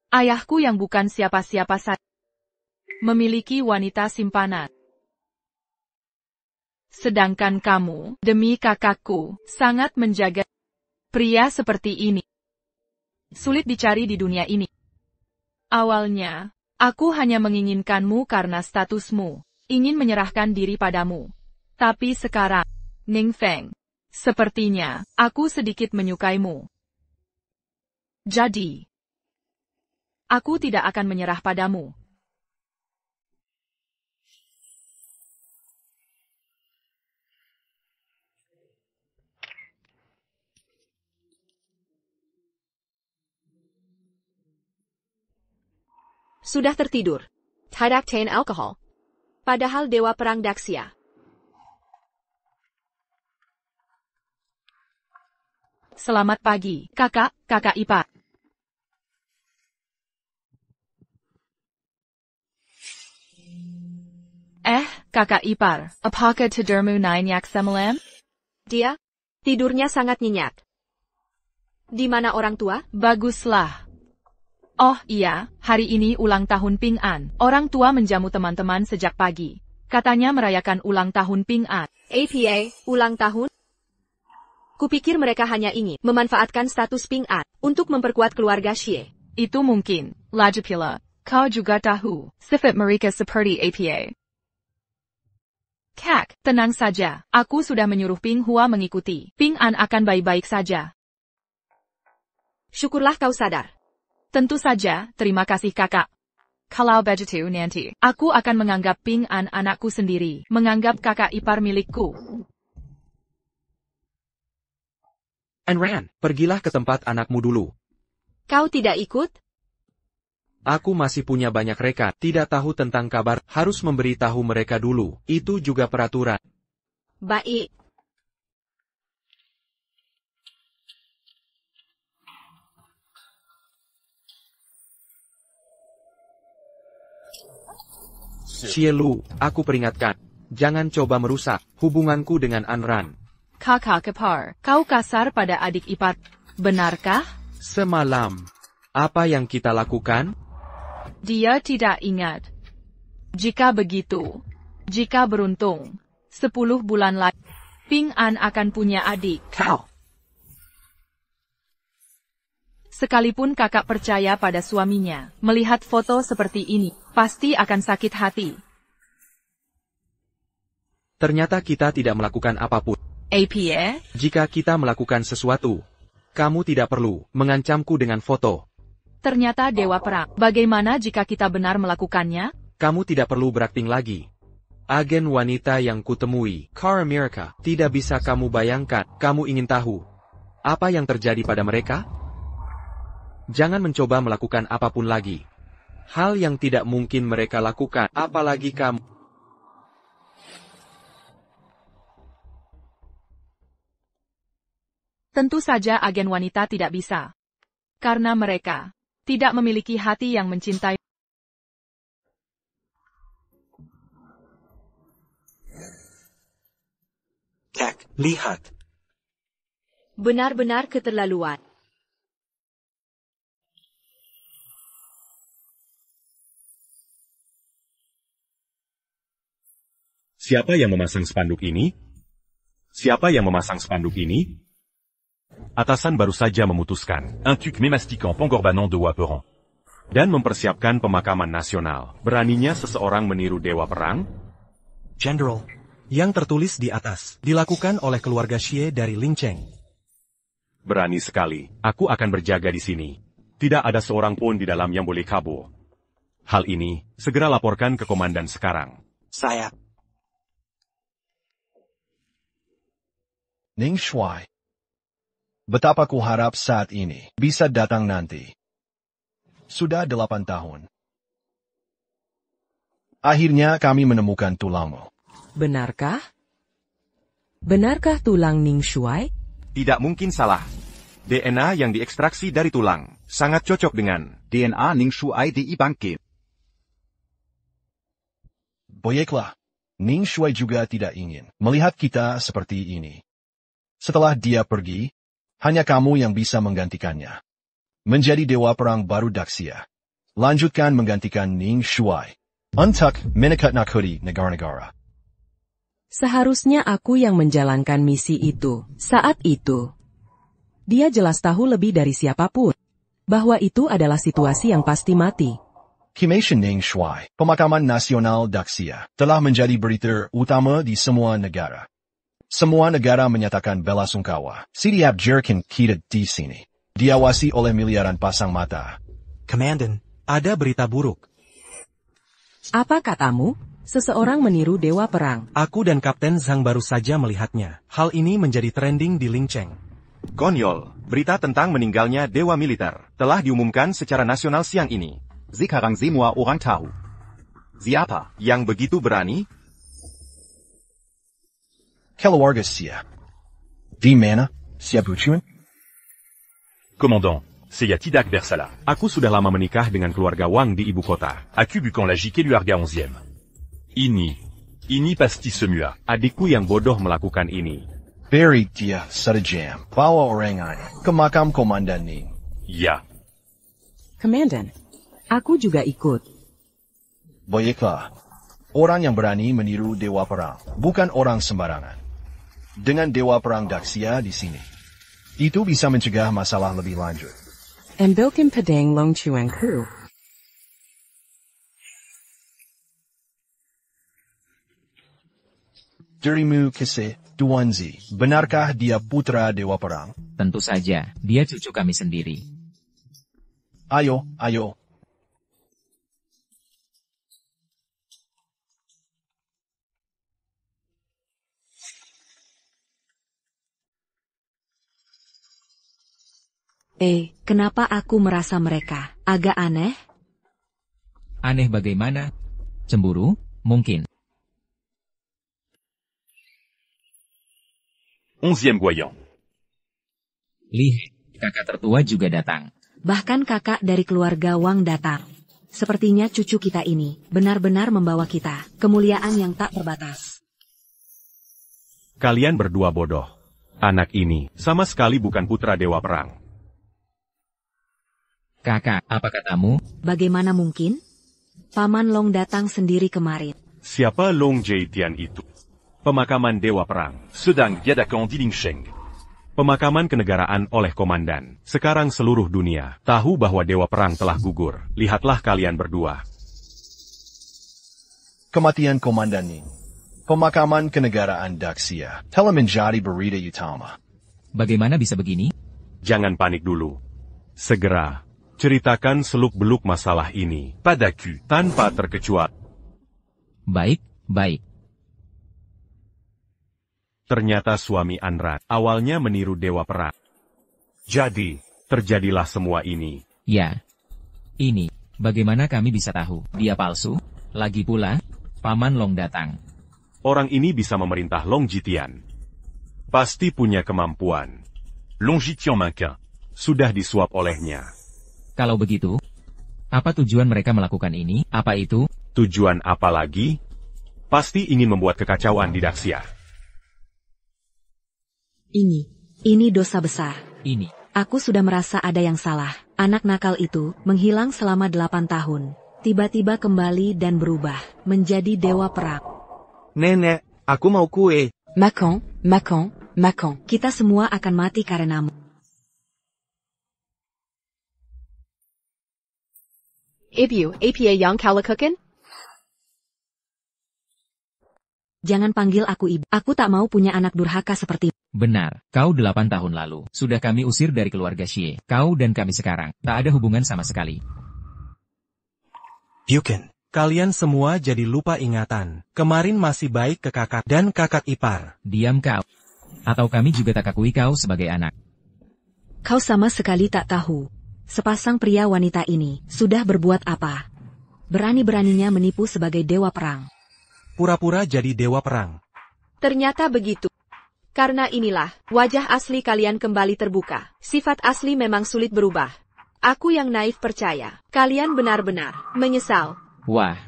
Ayahku yang bukan siapa-siapa saja memiliki wanita simpanan. Sedangkan kamu, demi kakakku, sangat menjaga pria seperti ini. Sulit dicari di dunia ini. Awalnya, aku hanya menginginkanmu karena statusmu, ingin menyerahkan diri padamu. Tapi sekarang, Ning Feng, sepertinya, aku sedikit menyukaimu. Jadi, aku tidak akan menyerah padamu.
Sudah tertidur. Tidak tain alkohol. Padahal Dewa Perang Daxia.
Selamat pagi, kakak ipar. Kakak ipar, apakah tidurmu nyenyak semalam?
Dia, tidurnya sangat nyenyak. Di mana orang tua?
Baguslah. Oh iya, hari ini ulang tahun Ping An. Orang tua menjamu teman-teman sejak pagi. Katanya merayakan ulang tahun Ping An.
APA, ulang tahun? Kupikir mereka hanya ingin memanfaatkan status Ping An untuk memperkuat keluarga Xie.
Itu mungkin, lagi pula. Kau juga tahu, sifat mereka seperti APA. Kak, tenang saja. Aku sudah menyuruh Ping Hua mengikuti. Ping An akan baik-baik saja.
Syukurlah kau sadar.
Tentu saja, terima kasih kakak. Kalau begitu nanti, aku akan menganggap Ping An anakku sendiri, menganggap kakak ipar milikku.
Anran, pergilah ke tempat anakmu dulu.
Kau tidak ikut?
Aku masih punya banyak rekan, tidak tahu tentang kabar, harus memberitahu mereka dulu, itu juga peraturan.
Baik.
Xie Lu, aku peringatkan, jangan coba merusak hubunganku dengan Anran.
Kakak ipar, kau kasar pada adik ipar, benarkah?
Semalam, apa yang kita lakukan?
Dia tidak ingat. Jika begitu, jika beruntung, 10 bulan lagi, Ping An akan punya adik.
Kau!
Sekalipun kakak percaya pada suaminya, melihat foto seperti ini, pasti akan sakit hati.
Ternyata kita tidak melakukan apapun.
APA?
Jika kita melakukan sesuatu, kamu tidak perlu mengancamku dengan foto.
Ternyata Dewa Perang. Bagaimana jika kita benar melakukannya?
Kamu tidak perlu berakting lagi. Agen wanita yang kutemui, Cara America, tidak bisa kamu bayangkan. Kamu ingin tahu apa yang terjadi pada mereka? Jangan mencoba melakukan apapun lagi. Hal yang tidak mungkin mereka lakukan, apalagi kamu.
Tentu saja agen wanita tidak bisa. Karena mereka tidak memiliki hati yang mencintai.
Kak, lihat.
Benar-benar keterlaluan.
Siapa yang memasang spanduk ini? Siapa yang memasang spanduk ini? Atasan baru saja memutuskan.
Un tuc mémasticant pangorbanan de Waperan.
Dan mempersiapkan pemakaman nasional. Beraninya seseorang meniru Dewa Perang?
General, yang tertulis di atas, dilakukan oleh keluarga Xie dari Lingcheng.
Berani sekali. Aku akan berjaga di sini. Tidak ada seorang pun di dalam yang boleh kabur. Hal ini, segera laporkan ke komandan sekarang.
Saya.
Ning Shuai. Betapa kuharap saat ini bisa datang nanti. Sudah 8 tahun. Akhirnya kami menemukan tulangmu.
Benarkah? Benarkah tulang Ning Shuai?
Tidak mungkin salah. DNA yang diekstraksi dari tulang sangat cocok dengan DNA Ning Shuai di Ibangke.
Baiklah, Ning Shuai juga tidak ingin melihat kita seperti ini. Setelah dia pergi, hanya kamu yang bisa menggantikannya. Menjadi Dewa Perang baru Daxia. Lanjutkan menggantikan Ning Shuai. Untuk menekat nakudi negara-negara.
Seharusnya aku yang menjalankan misi itu. Saat itu, dia jelas tahu lebih dari siapapun bahwa itu adalah situasi yang pasti mati.
Cremation Ning Shuai, pemakaman nasional Daxia, telah menjadi berita utama di semua negara. Semua negara menyatakan belasungkawa. Setiap jerkin kita di sini diawasi oleh miliaran pasang mata.
Komandan, ada berita buruk.
Apa katamu? Seseorang meniru Dewa Perang.
Aku dan Kapten Zhang baru saja melihatnya. Hal ini menjadi trending di Lingcheng.
Konyol, berita tentang meninggalnya Dewa Militer telah diumumkan secara nasional siang ini. Sekarang semua orang tahu. Siapa yang begitu berani?
Keluarga Xia. Di mana? Siapa Chuan?
Commandant, c'est Yatidak Bersala.
Aku sudah lama menikah dengan keluarga Wang di ibu kota.
Aku bukan la Jike Luarga 11e. Ini pasti semua.
Adikku yang bodoh melakukan ini.
Beri dia sejam. Bawa orang ini ke makam Komandan Ning.
Ya.
Komandan, aku juga ikut.
Baiklah. Orang yang berani meniru Dewa Perang, bukan orang sembarangan. Dengan Dewa Perang Daxia di sini, itu bisa mencegah masalah lebih lanjut.
Ambilkan pedang Long Chuanku.
Dirimu Kese Duanzi, benarkah dia putra Dewa Perang?
Tentu saja, dia cucu kami sendiri.
Ayo.
Kenapa aku merasa mereka agak aneh?
Aneh bagaimana? Cemburu? Mungkin.
11e Guayan.
Lihat, kakak tertua juga datang.
Bahkan kakak dari keluarga Wang datang. Sepertinya cucu kita ini benar-benar membawa kita kemuliaan yang tak terbatas.
Kalian berdua bodoh. Anak ini sama sekali bukan putra Dewa Perang.
Kakak, apa katamu?
Bagaimana mungkin? Paman Long datang sendiri kemarin.
Siapa Long Jaitian itu? Pemakaman Dewa Perang.
Sedang diadakan di Lingcheng.
Pemakaman kenegaraan oleh komandan. Sekarang seluruh dunia tahu bahwa Dewa Perang telah gugur. Lihatlah kalian berdua.
Kematian Komandan Ning. Pemakaman kenegaraan Daxia telah menjadi berita utama.
Bagaimana bisa begini?
Jangan panik dulu. Segera, ceritakan seluk-beluk masalah ini padaku tanpa terkecuali.
Baik, baik.
Ternyata suami Anran awalnya meniru Dewa Perang. Jadi, terjadilah semua ini.
Ya. Ini, bagaimana kami bisa tahu dia palsu? Lagi pula, Paman Long datang.
Orang ini bisa memerintah Long Jitian. Pasti punya kemampuan.
Long Jitian manquin.
Sudah disuap olehnya.
Kalau begitu, apa tujuan mereka melakukan ini? Apa itu?
Tujuan apa lagi? Pasti ingin membuat kekacauan di Daxia.
Ini dosa besar.
Ini.
Aku sudah merasa ada yang salah. Anak nakal itu menghilang selama 8 tahun. Tiba-tiba kembali dan berubah menjadi Dewa Perang.
Nenek, aku mau kue.
Makan.
Kita semua akan mati karenamu.
Ibu, apa yang kau lakukan?
Jangan panggil aku ibu. Aku tak mau punya anak durhaka seperti.
Benar, kau 8 tahun lalu. Sudah kami usir dari keluarga Xie. Kau dan kami sekarang tak ada hubungan sama sekali.
Bukan. Kalian semua jadi lupa ingatan. Kemarin masih baik ke kakak dan kakak ipar.
Diam kau. Atau kami juga tak akui kau sebagai anak.
Kau sama sekali tak tahu. Sepasang pria wanita ini sudah berbuat apa? Berani-beraninya menipu sebagai Dewa Perang.
Pura-pura jadi Dewa Perang.
Ternyata begitu. Karena inilah, wajah asli kalian kembali terbuka. Sifat asli memang sulit berubah. Aku yang naif percaya. Kalian benar-benar menyesal.
Wah.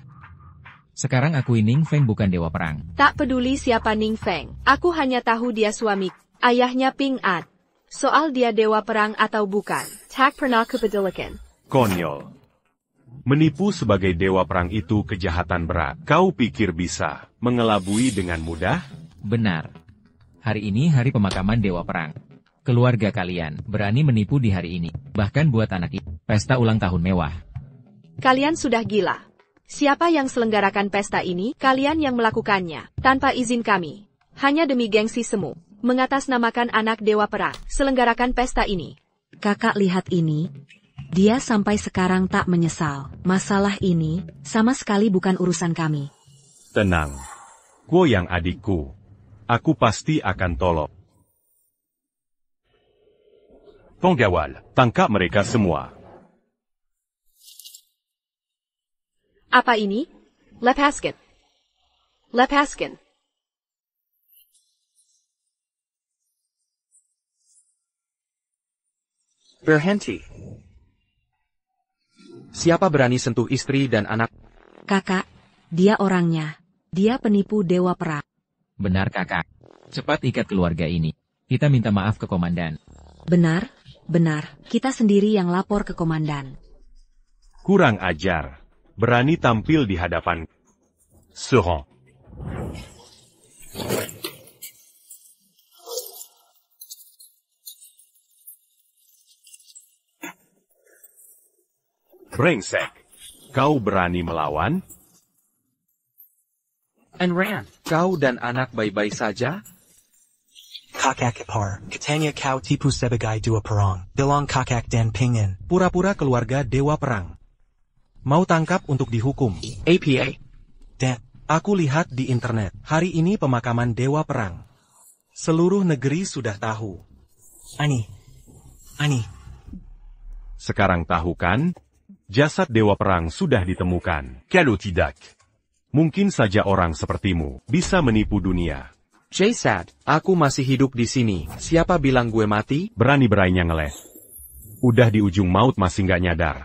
Sekarang akui Ning Feng bukan Dewa Perang.
Tak peduli siapa Ning Feng. Aku hanya tahu dia suami. Ayahnya Ping An. Soal dia Dewa Perang atau bukan, tak pernah kupedulikan.
Konyol. Menipu sebagai Dewa Perang itu kejahatan berat. Kau pikir bisa mengelabui dengan mudah?
Benar. Hari ini hari pemakaman Dewa Perang. Keluarga kalian berani menipu di hari ini. Bahkan buat anak itu, pesta ulang tahun mewah.
Kalian sudah gila. Siapa yang selenggarakan pesta ini? Kalian yang melakukannya, tanpa izin kami. Hanya demi gengsi semu. Mengatasnamakan anak Dewa Perang, selenggarakan pesta ini.
Kakak lihat ini. Dia sampai sekarang tak menyesal. Masalah ini, sama sekali bukan urusan kami.
Tenang. Guo yang adikku. Aku pasti akan tolong. Penggawal, tangkap mereka semua.
Apa ini? Lepaskan. Lepaskan.
Berhenti. Siapa berani sentuh istri dan anak?
Kakak, dia orangnya. Dia penipu Dewa Perang.
Benar kakak. Cepat ikat keluarga ini. Kita minta maaf ke komandan.
Benar. Kita sendiri yang lapor ke komandan.
Kurang ajar. Berani tampil di hadapan. Serang. Brengsek. Kau berani melawan?
Anran, kau dan anak baik-baik saja?
Kakak ipar, katanya kau tipu sebagai Dewa Perang. Bilang kakak dan pingin.
Pura-pura keluarga Dewa Perang. Mau tangkap untuk dihukum.
APA.
Dan, aku lihat di internet. Hari ini pemakaman Dewa Perang. Seluruh negeri sudah tahu.
Ani.
Sekarang tahu kan? Jasad Dewa Perang sudah ditemukan. Kalau tidak, mungkin saja orang sepertimu bisa menipu dunia.
J-Sad, aku masih hidup di sini. Siapa bilang gue mati?
Berani-beraninya ngeles. Udah di ujung maut masih nggak nyadar.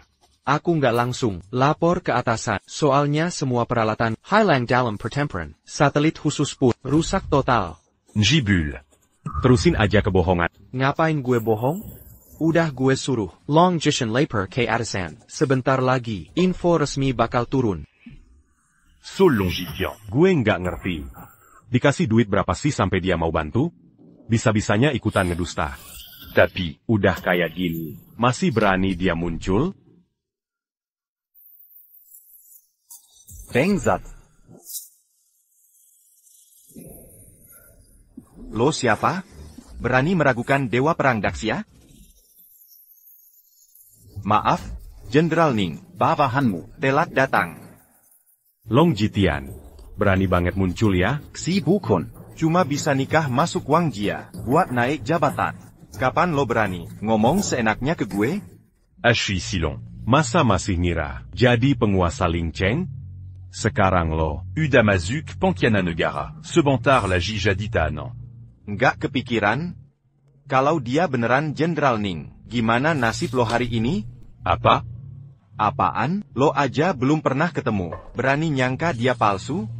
Aku nggak langsung lapor ke atasan. Soalnya semua peralatan Highland dalam pertempuran, satelit khusus pun rusak total.
Njibul. Terusin aja kebohongan.
Ngapain gue bohong? Udah gue suruh Long Jishan lapor ke atasan. Sebentar lagi, info resmi bakal turun.
Sulung Jitian. Gue nggak ngerti. Dikasih duit berapa sih sampai dia mau bantu? Bisa-bisanya ikutan ngedusta.
Tapi,
udah kayak gini, masih berani dia muncul?
Fengsat.
Lo siapa? Berani meragukan Dewa Perang Daxia? Maaf, Jenderal Ning.
Bawahanmu.
Telat datang.
Long Jitian. Berani banget muncul ya?
Si Bukun.
Cuma bisa nikah masuk Wang Jia, buat naik jabatan. Kapan lo berani ngomong seenaknya ke gue?
Ashi Silon.
Masa masih ngira jadi penguasa Ling Cheng? Sekarang lo,
Udamazuk Pankiana Negara. Sebentar la Jijaditane.
Nggak kepikiran? Kalau dia beneran Jenderal Ning, gimana nasib lo hari ini?
Apa?
Apaan? Lo aja belum pernah ketemu, berani nyangka dia palsu?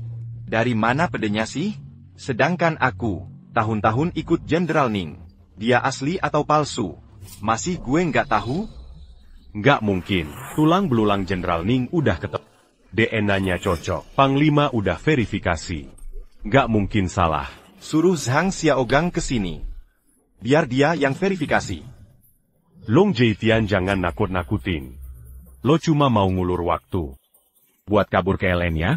Dari mana pedenya sih? Sedangkan aku, tahun-tahun ikut Jenderal Ning. Dia asli atau palsu? Masih gue nggak tahu?
Nggak mungkin, tulang belulang Jenderal Ning udah ketemu. DNA-nya cocok, Panglima udah verifikasi. Nggak mungkin salah.
Suruh Zhang Xiaogang ke sini. Biar dia yang verifikasi.
Long Jitian jangan nakut-nakutin. Lo cuma mau ngulur waktu. Buat kabur ke LN ya?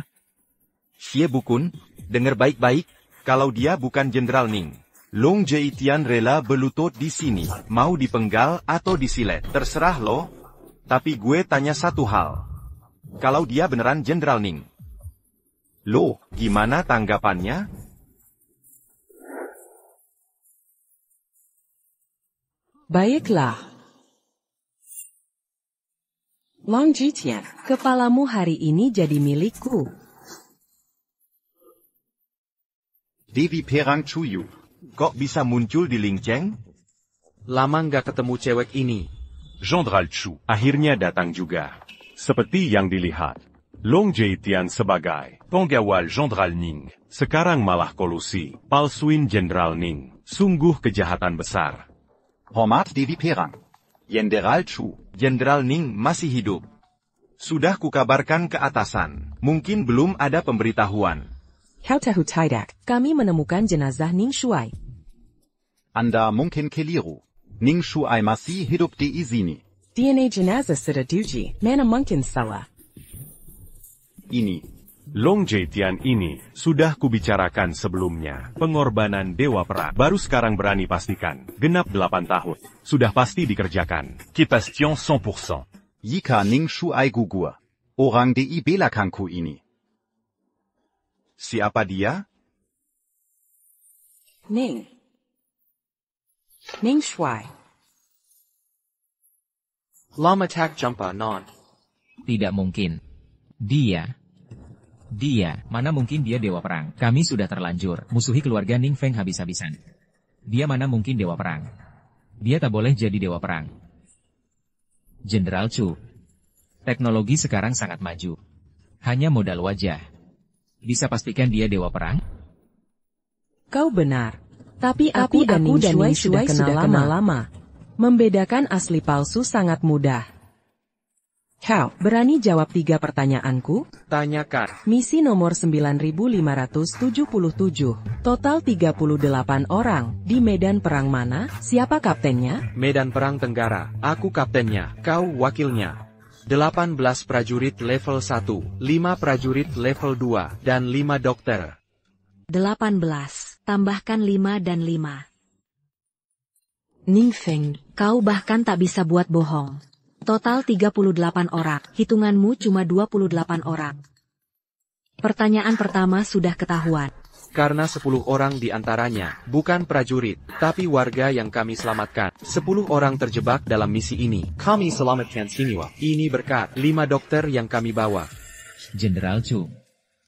Xie Bukun, denger baik-baik, kalau dia bukan Jenderal Ning. Long Jitian rela berlutut di sini, mau dipenggal atau disilet, terserah lo. Tapi gue tanya satu hal. Kalau dia beneran Jenderal Ning, lo, gimana tanggapannya?
Baiklah. Long Jitian, kepalamu hari ini jadi milikku.
Dewi Perang Chuyu.
Kok bisa muncul di Ling Cheng?
Lama nggak ketemu cewek ini.
Jenderal Chu.
Akhirnya datang juga. Seperti yang dilihat, Long Jitian sebagai
Penggawal Jenderal Ning.
sekarang malah kolusi, palsuin Jenderal Ning. Sungguh kejahatan besar.
Hormat Dewi Perang. Jenderal Chu.
Jenderal Ning masih hidup. Sudah kukabarkan ke atasan. Mungkin belum ada pemberitahuan.
Kau tahu tidak, kami menemukan jenazah Ning Shuai.
Anda mungkin keliru. Ning Shuai masih hidup di sini.
DNA jenazah sudah diuji, mana mungkin salah.
Ini.
Long Jitian ini, sudah kubicarakan sebelumnya. Pengorbanan Dewa Perang. Baru sekarang berani pastikan. Genap 8 tahun. Sudah pasti dikerjakan.
Kepastion 100%.
Jika Ning Shuai gugur. Orang di belakangku ini.
Siapa dia?
Ning Shuai.
Lam attack jumpa non.
Tidak mungkin. Dia, mana mungkin dia Dewa Perang? Kami sudah terlanjur musuhi keluarga Ning Feng habis-habisan. Dia mana mungkin Dewa Perang? Dia tak boleh jadi Dewa Perang. Jenderal Chu. Teknologi sekarang sangat maju. Hanya modal wajah. Bisa pastikan dia Dewa Perang?
Kau benar. Tapi aku dan Ning Shuai sudah kenal lama. Membedakan asli palsu sangat mudah. Kau berani jawab 3 pertanyaanku?
Tanyakan.
Misi nomor 9577. Total 38 orang. Di medan perang mana? Siapa kaptennya?
Medan Perang Tenggara. Aku kaptennya. Kau wakilnya. 18 prajurit level 1, 5 prajurit level 2, dan 5 dokter.
18. Tambahkan 5 dan 5.
Ning Feng.
Kau bahkan tak bisa buat bohong. Total 38 orang. Hitunganmu cuma 28 orang. Pertanyaan pertama sudah ketahuan.
Karena 10 orang di antaranya bukan prajurit, tapi warga yang kami selamatkan. 10 orang terjebak dalam misi ini. Kami selamatkan semua. Ini berkat 5 dokter yang kami bawa.
Jenderal Chu.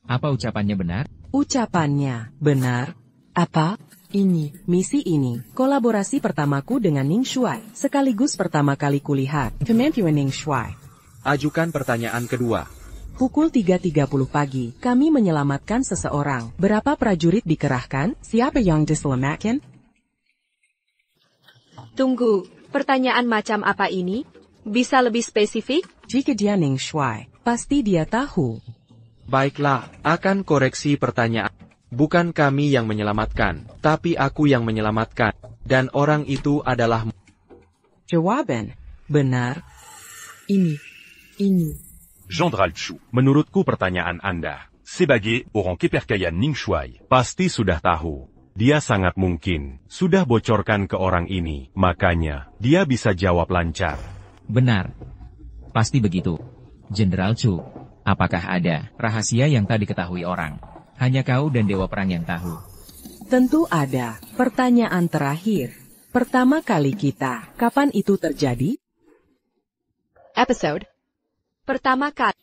Apa ucapannya benar?
Ucapannya benar. Apa? Ini, misi ini, kolaborasi pertamaku dengan Ning Shuai. Sekaligus pertama kali kulihat kemampuan Ning Shuai.
Ajukan pertanyaan kedua.
Pukul 3.30 pagi, kami menyelamatkan seseorang. Berapa prajurit dikerahkan? Siapa yang diselamatkan?
Tunggu, pertanyaan macam apa ini? Bisa lebih spesifik?
Jika dia Ning Shuai, pasti dia tahu.
Baiklah, akan koreksi pertanyaan. Bukan kami yang menyelamatkan, tapi aku yang menyelamatkan. Dan orang itu adalah...
Jawaban. Benar. Ini.
Jean Dralchu.
Menurutku pertanyaan Anda.
Sebage orang kepercayaan Ning Shuai.
Pasti sudah tahu. Dia sangat mungkin sudah bocorkan ke orang ini, makanya dia bisa jawab lancar.
Benar. Pasti begitu. Jenderal Chu, apakah ada rahasia yang tak diketahui orang? Hanya kau dan Dewa Perang yang tahu.
Tentu ada. Pertanyaan terakhir. Pertama kali kita, kapan itu terjadi?
Episode pertama kali.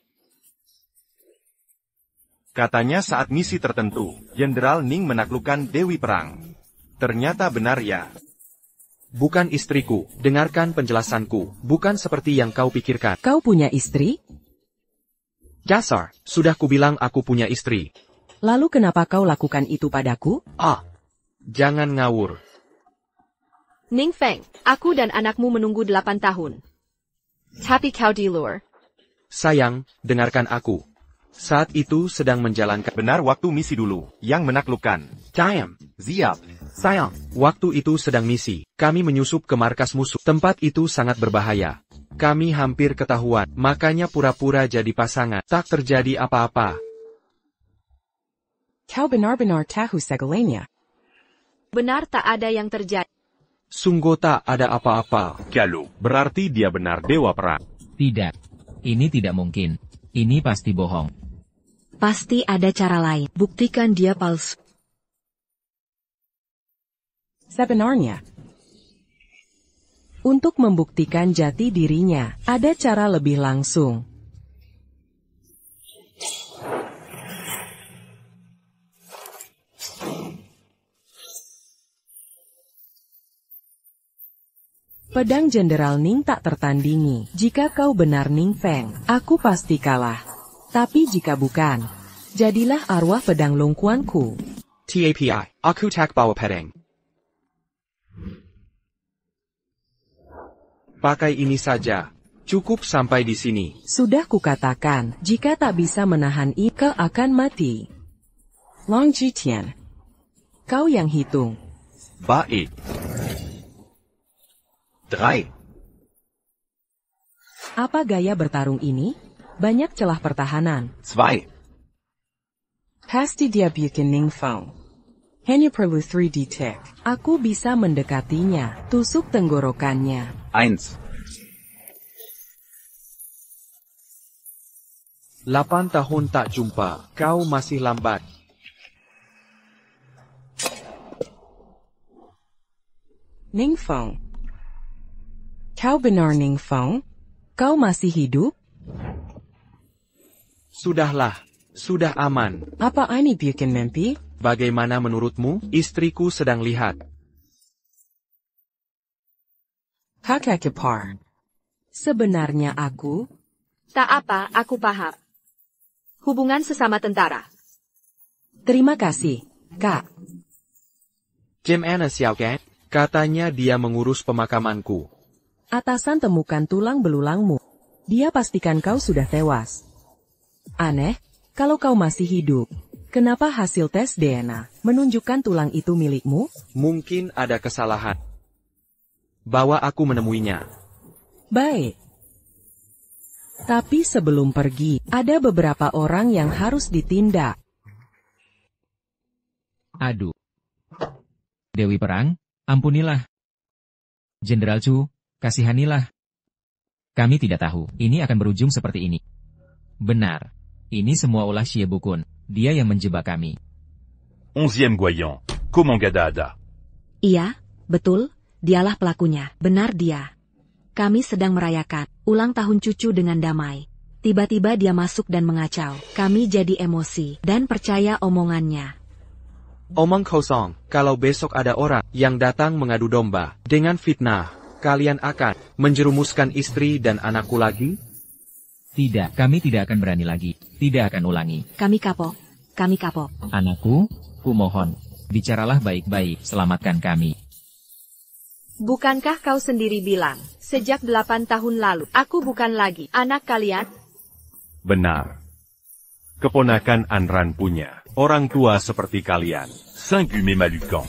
Katanya saat misi tertentu, Jenderal Ning menaklukkan Dewi Perang. Ternyata benar ya.
Bukan istriku, dengarkan penjelasanku, bukan seperti yang kau pikirkan.
Kau punya istri?
Dasar, sudah kubilang aku punya istri.
Lalu kenapa kau lakukan itu padaku?
Jangan ngawur.
Ning Feng, aku dan anakmu menunggu 8 tahun. Tapi kau dilur.
Sayang, dengarkan aku. Saat itu sedang menjalankan...
Benar waktu misi dulu, yang menaklukkan.
Diam.
Siap.
Sayang, waktu itu sedang misi. Kami menyusup ke markas musuh. Tempat itu sangat berbahaya. Kami hampir ketahuan, makanya pura-pura jadi pasangan. Tak terjadi apa-apa.
Kau benar-benar tahu segalanya.
Benar tak ada yang terjadi.
Sungguh tak ada apa-apa.
Kalau berarti dia benar Dewa Perang.
Tidak. Ini tidak mungkin. Ini pasti bohong.
Pasti ada cara lain. Buktikan dia palsu.
Sebenarnya, untuk membuktikan jati dirinya, ada cara lebih langsung. Pedang Jenderal Ning tak tertandingi. Jika kau benar Ning Feng, aku pasti kalah. Tapi jika bukan, jadilah arwah pedang longkuanku.
TAPI, aku tak bawa pedang. Pakai ini saja. Cukup sampai di sini.
Sudah kukatakan, jika tak bisa menahan Ike akan mati. Long Jitian, kau yang hitung.
Baik. 3.
Apa gaya bertarung ini? Banyak celah pertahanan.
2.
Pasti dia bikin Ning Feng. Hanya perlu 3D tech. Aku bisa mendekatinya. Tusuk tenggorokannya.
1.
8 tahun tak jumpa. Kau masih lambat.
Ning Feng. Kau benar Ning Feng? Kau masih hidup?
Sudahlah. Sudah aman.
Apa ini bikin mimpi?
Bagaimana menurutmu? Istriku sedang lihat.
Kakak ipar. Sebenarnya aku...
Tak apa, aku paham. Hubungan sesama tentara.
Terima kasih, Kak.
Gimana Xiaogan? Katanya dia mengurus pemakamanku.
Atasan temukan tulang belulangmu. Dia pastikan kau sudah tewas. Aneh, kalau kau masih hidup. Kenapa hasil tes DNA menunjukkan tulang itu milikmu?
Mungkin ada kesalahan. Bawa aku menemuinya.
Baik. Tapi sebelum pergi, ada beberapa orang yang harus ditindak.
Aduh. Dewi Perang, ampunilah. Jenderal Chu, kasihanilah. Kami tidak tahu, ini akan berujung seperti ini. Benar. Ini semua ulah Xie Bukun. Dia yang menjebak kami.
11e Guayan. Comment Gada-Ada?
Iya, betul. Dialah pelakunya. Benar dia. Kami sedang merayakan ulang tahun cucu dengan damai. Tiba-tiba dia masuk dan mengacau. Kami jadi emosi dan percaya omongannya.
Omong kosong. Kalau besok ada orang yang datang mengadu domba dengan fitnah, kalian akan menjerumuskan istri dan anakku lagi?
Tidak, kami tidak akan berani lagi. Tidak akan ulangi.
Kami kapok. Kami kapok.
Anakku, kumohon. Bicaralah baik-baik, selamatkan kami.
Bukankah kau sendiri bilang, sejak 8 tahun lalu, aku bukan lagi anak kalian?
Benar. Keponakan Anran punya. orang tua seperti kalian.
Singume Malucan.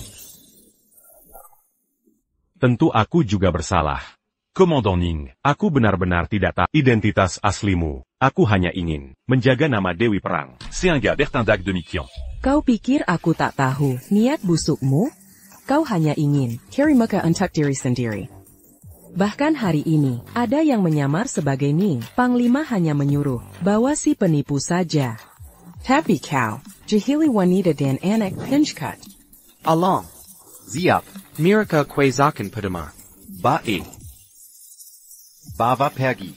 Tentu aku juga bersalah.
Commandant Ning.
Aku benar-benar tidak tahu identitas aslimu. Aku hanya ingin menjaga nama Dewi Perang.
C'est un gars Bertindak de Mikian.
Kau pikir aku tak tahu niat busukmu? Kau hanya ingin cari muka untuk diri sendiri. Bahkan hari ini, ada yang menyamar sebagai Ning. Panglima hanya menyuruh, bawa si penipu saja. Tapi kau, jahili wanita dan anak pinchkat.
Along.
Siap.
Miraka Kwezakan Padama.
Baik. Bawa pergi.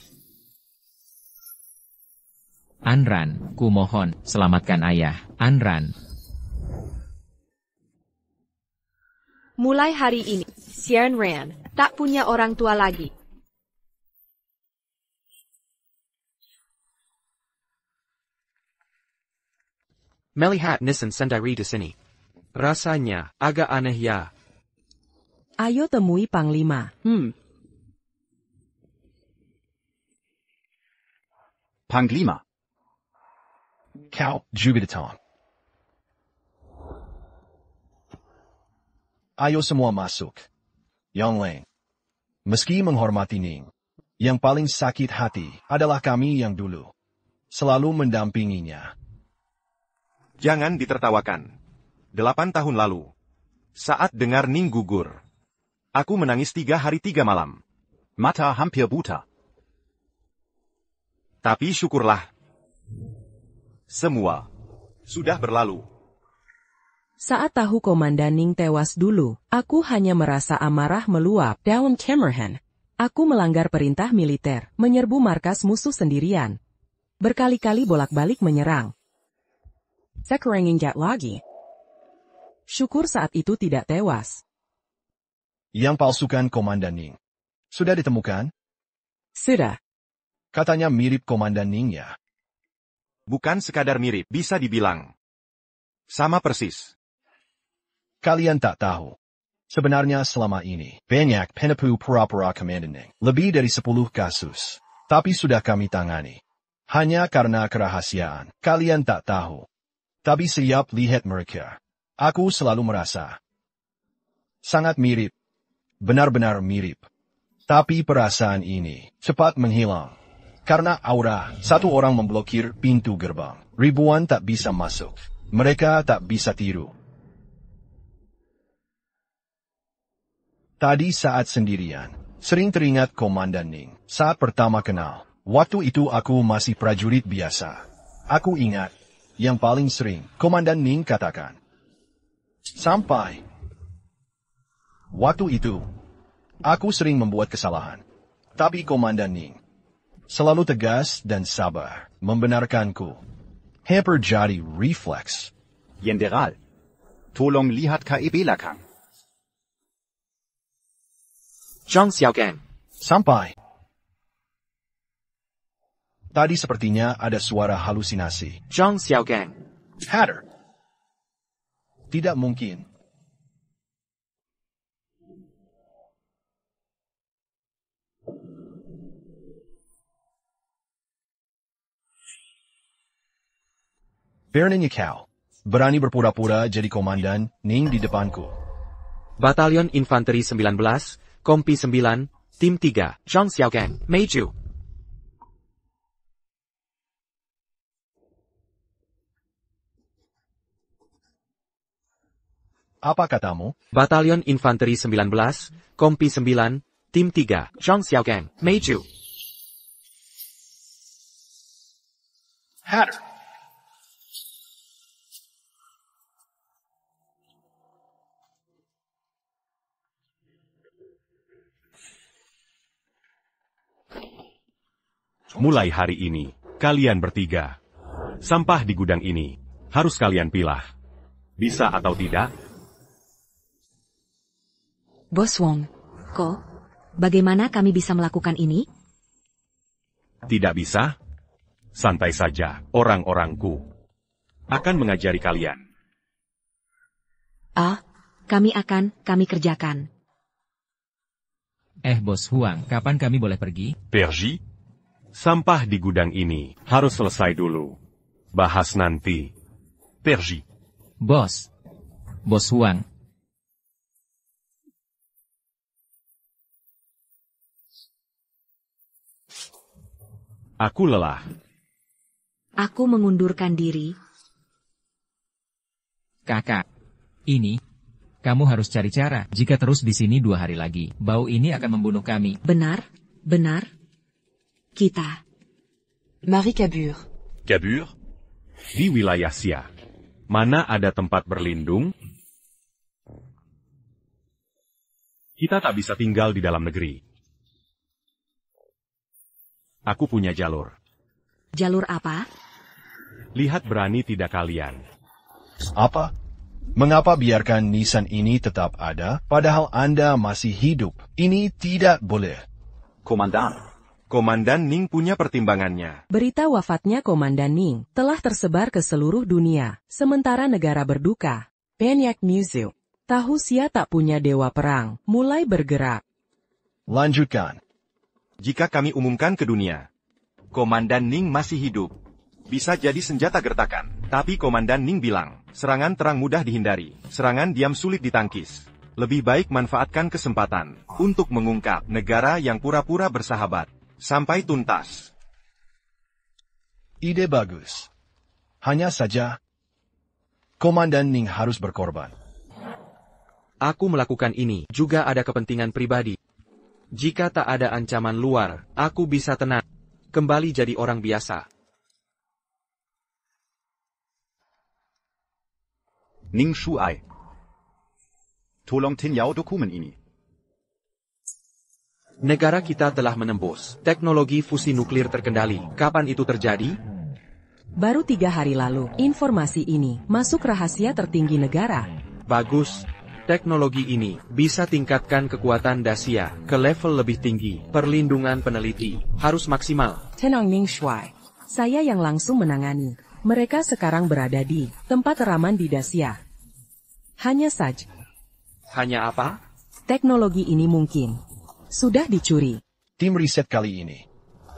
Anran, kumohon, selamatkan ayah. Anran.
Mulai hari ini, Xian Ran tak punya orang tua lagi.
Melihat Nisan sendiri di sini. Rasanya agak aneh ya.
Ayo temui Panglima.
Panglima.
Kau juga datang. Ayo semua masuk. Yang lain. Meski menghormati Ning, yang paling sakit hati adalah kami yang dulu selalu mendampinginya.
Jangan ditertawakan. 8 tahun lalu, saat dengar Ning gugur, aku menangis 3 hari 3 malam.
Mata hampir buta.
Tapi syukurlah, semua sudah berlalu.
Saat tahu Komandan Ning tewas dulu, aku hanya merasa amarah meluap dalam Cameron. Aku melanggar perintah militer, menyerbu markas musuh sendirian. Berkali-kali bolak-balik menyerang. Sekarang ingat lagi. Syukur saat itu tidak tewas.
Yang palsukan Komandan Ning sudah ditemukan?
Sudah.
Katanya mirip Komandan Ning ya.
Bukan sekadar mirip, bisa dibilang sama persis.
Kalian tak tahu. Sebenarnya selama ini, banyak penipu pura-pura Komandan Ning. Lebih dari 10 kasus. Tapi sudah kami tangani. Hanya karena kerahasiaan. Kalian tak tahu. Tapi siap lihat mereka. Aku selalu merasa sangat mirip. Benar-benar mirip. Tapi perasaan ini cepat menghilang. Karena aura, satu orang memblokir pintu gerbang. Ribuan tak bisa masuk. Mereka tak bisa tiru. Tadi saat sendirian, sering teringat Komandan Ning. Saat pertama kenal, waktu itu aku masih prajurit biasa. Aku ingat, yang paling sering, Komandan Ning katakan. Sampai waktu itu, aku sering membuat kesalahan. Tapi Komandan Ning selalu tegas dan sabar membenarkanku. Hampir jadi refleks.
Jenderal, tolong lihat ke belakang.
Zhang Xiaogang.
Sampai. Tadi sepertinya ada suara halusinasi.
Zhang Xiaogang.
Hatter. Tidak mungkin. Beraninya kau berani berpura-pura jadi Komandan Ning di depanku.
Batalion Infanteri 19, Kompi 9, Tim 3, Zhang Xiaogang, Meiju.
Apa katamu?
Batalion Infanteri 19, Kompi 9, Tim 3, Zhang Xiaogang, Meiju.
Hatter.
Mulai hari ini, kalian bertiga. Sampah di gudang ini harus kalian pilah. Bisa atau tidak?
Bos Wong, kok? Bagaimana kami bisa melakukan ini?
Tidak bisa? Santai saja, orang-orangku akan mengajari kalian.
Kami kerjakan.
Bos Huang, kapan kami boleh pergi?
Pergi? Sampah di gudang ini harus selesai dulu. Bahas nanti.
Pergi.
Bos. Bos Huang.
Aku lelah.
Aku mengundurkan diri.
Kakak. Ini. Kamu harus cari cara. Jika terus di sini 2 hari lagi, bau ini akan membunuh kami.
Benar, benar. Kita.
Marie Cabure.
Cabure?
Di wilayah Xia. Mana ada tempat berlindung? Kita tak bisa tinggal di dalam negeri. Aku punya jalur.
Jalur apa?
Lihat berani tidak kalian.
Apa? Mengapa biarkan nisan ini tetap ada, padahal Anda masih hidup? Ini tidak boleh.
Komandan Ning punya pertimbangannya.
Berita wafatnya Komandan Ning telah tersebar ke seluruh dunia, sementara negara berduka. Banyak museum. Tahu Xia tak punya dewa perang, mulai bergerak.
Lanjutkan.
Jika kami umumkan ke dunia, Komandan Ning masih hidup. Bisa jadi senjata gertakan. Tapi Komandan Ning bilang, serangan terang mudah dihindari, serangan diam sulit ditangkis. Lebih baik manfaatkan kesempatan untuk mengungkap negara yang pura-pura bersahabat sampai tuntas.
Ide bagus. Hanya saja, Komandan Ning harus berkorban.
Aku melakukan ini juga ada kepentingan pribadi. Jika tak ada ancaman luar, aku bisa tenang. Kembali jadi orang biasa.
Ning Shuai. Tolong tinyau dokumen ini.
Negara kita telah menembus teknologi fusi nuklir terkendali. Kapan itu terjadi?
Baru 3 hari lalu, informasi ini masuk rahasia tertinggi negara.
Bagus. Teknologi ini bisa tingkatkan kekuatan Dacia ke level lebih tinggi. Perlindungan peneliti harus maksimal.
Tenang Ning Shuai. Saya yang langsung menangani. Mereka sekarang berada di tempat raman di Dacia. Hanya saja.
Hanya apa?
Teknologi ini mungkin sudah dicuri.
Tim riset kali ini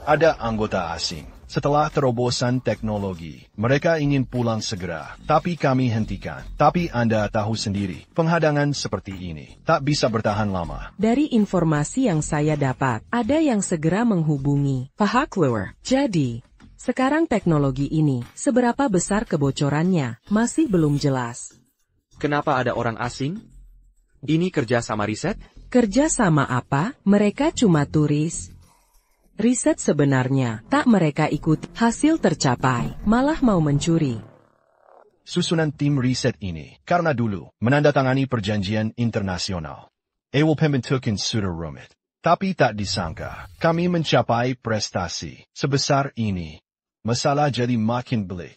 ada anggota asing. Setelah terobosan teknologi, mereka ingin pulang segera, tapi kami hentikan. Tapi Anda tahu sendiri, penghadangan seperti ini tak bisa bertahan lama.
Dari informasi yang saya dapat, ada yang segera menghubungi pihak luar. Jadi, sekarang teknologi ini, seberapa besar kebocorannya, masih belum jelas.
Kenapa ada orang asing? Ini kerja sama riset?
Kerja sama apa? Mereka cuma turis. Riset sebenarnya, tak mereka ikut, hasil tercapai, malah mau mencuri.
Susunan tim riset ini, karena dulu, menandatangani perjanjian internasional. Ewol pembentukan sudah rumit. Tapi tak disangka, kami mencapai prestasi sebesar ini. Masalah jadi makin belik.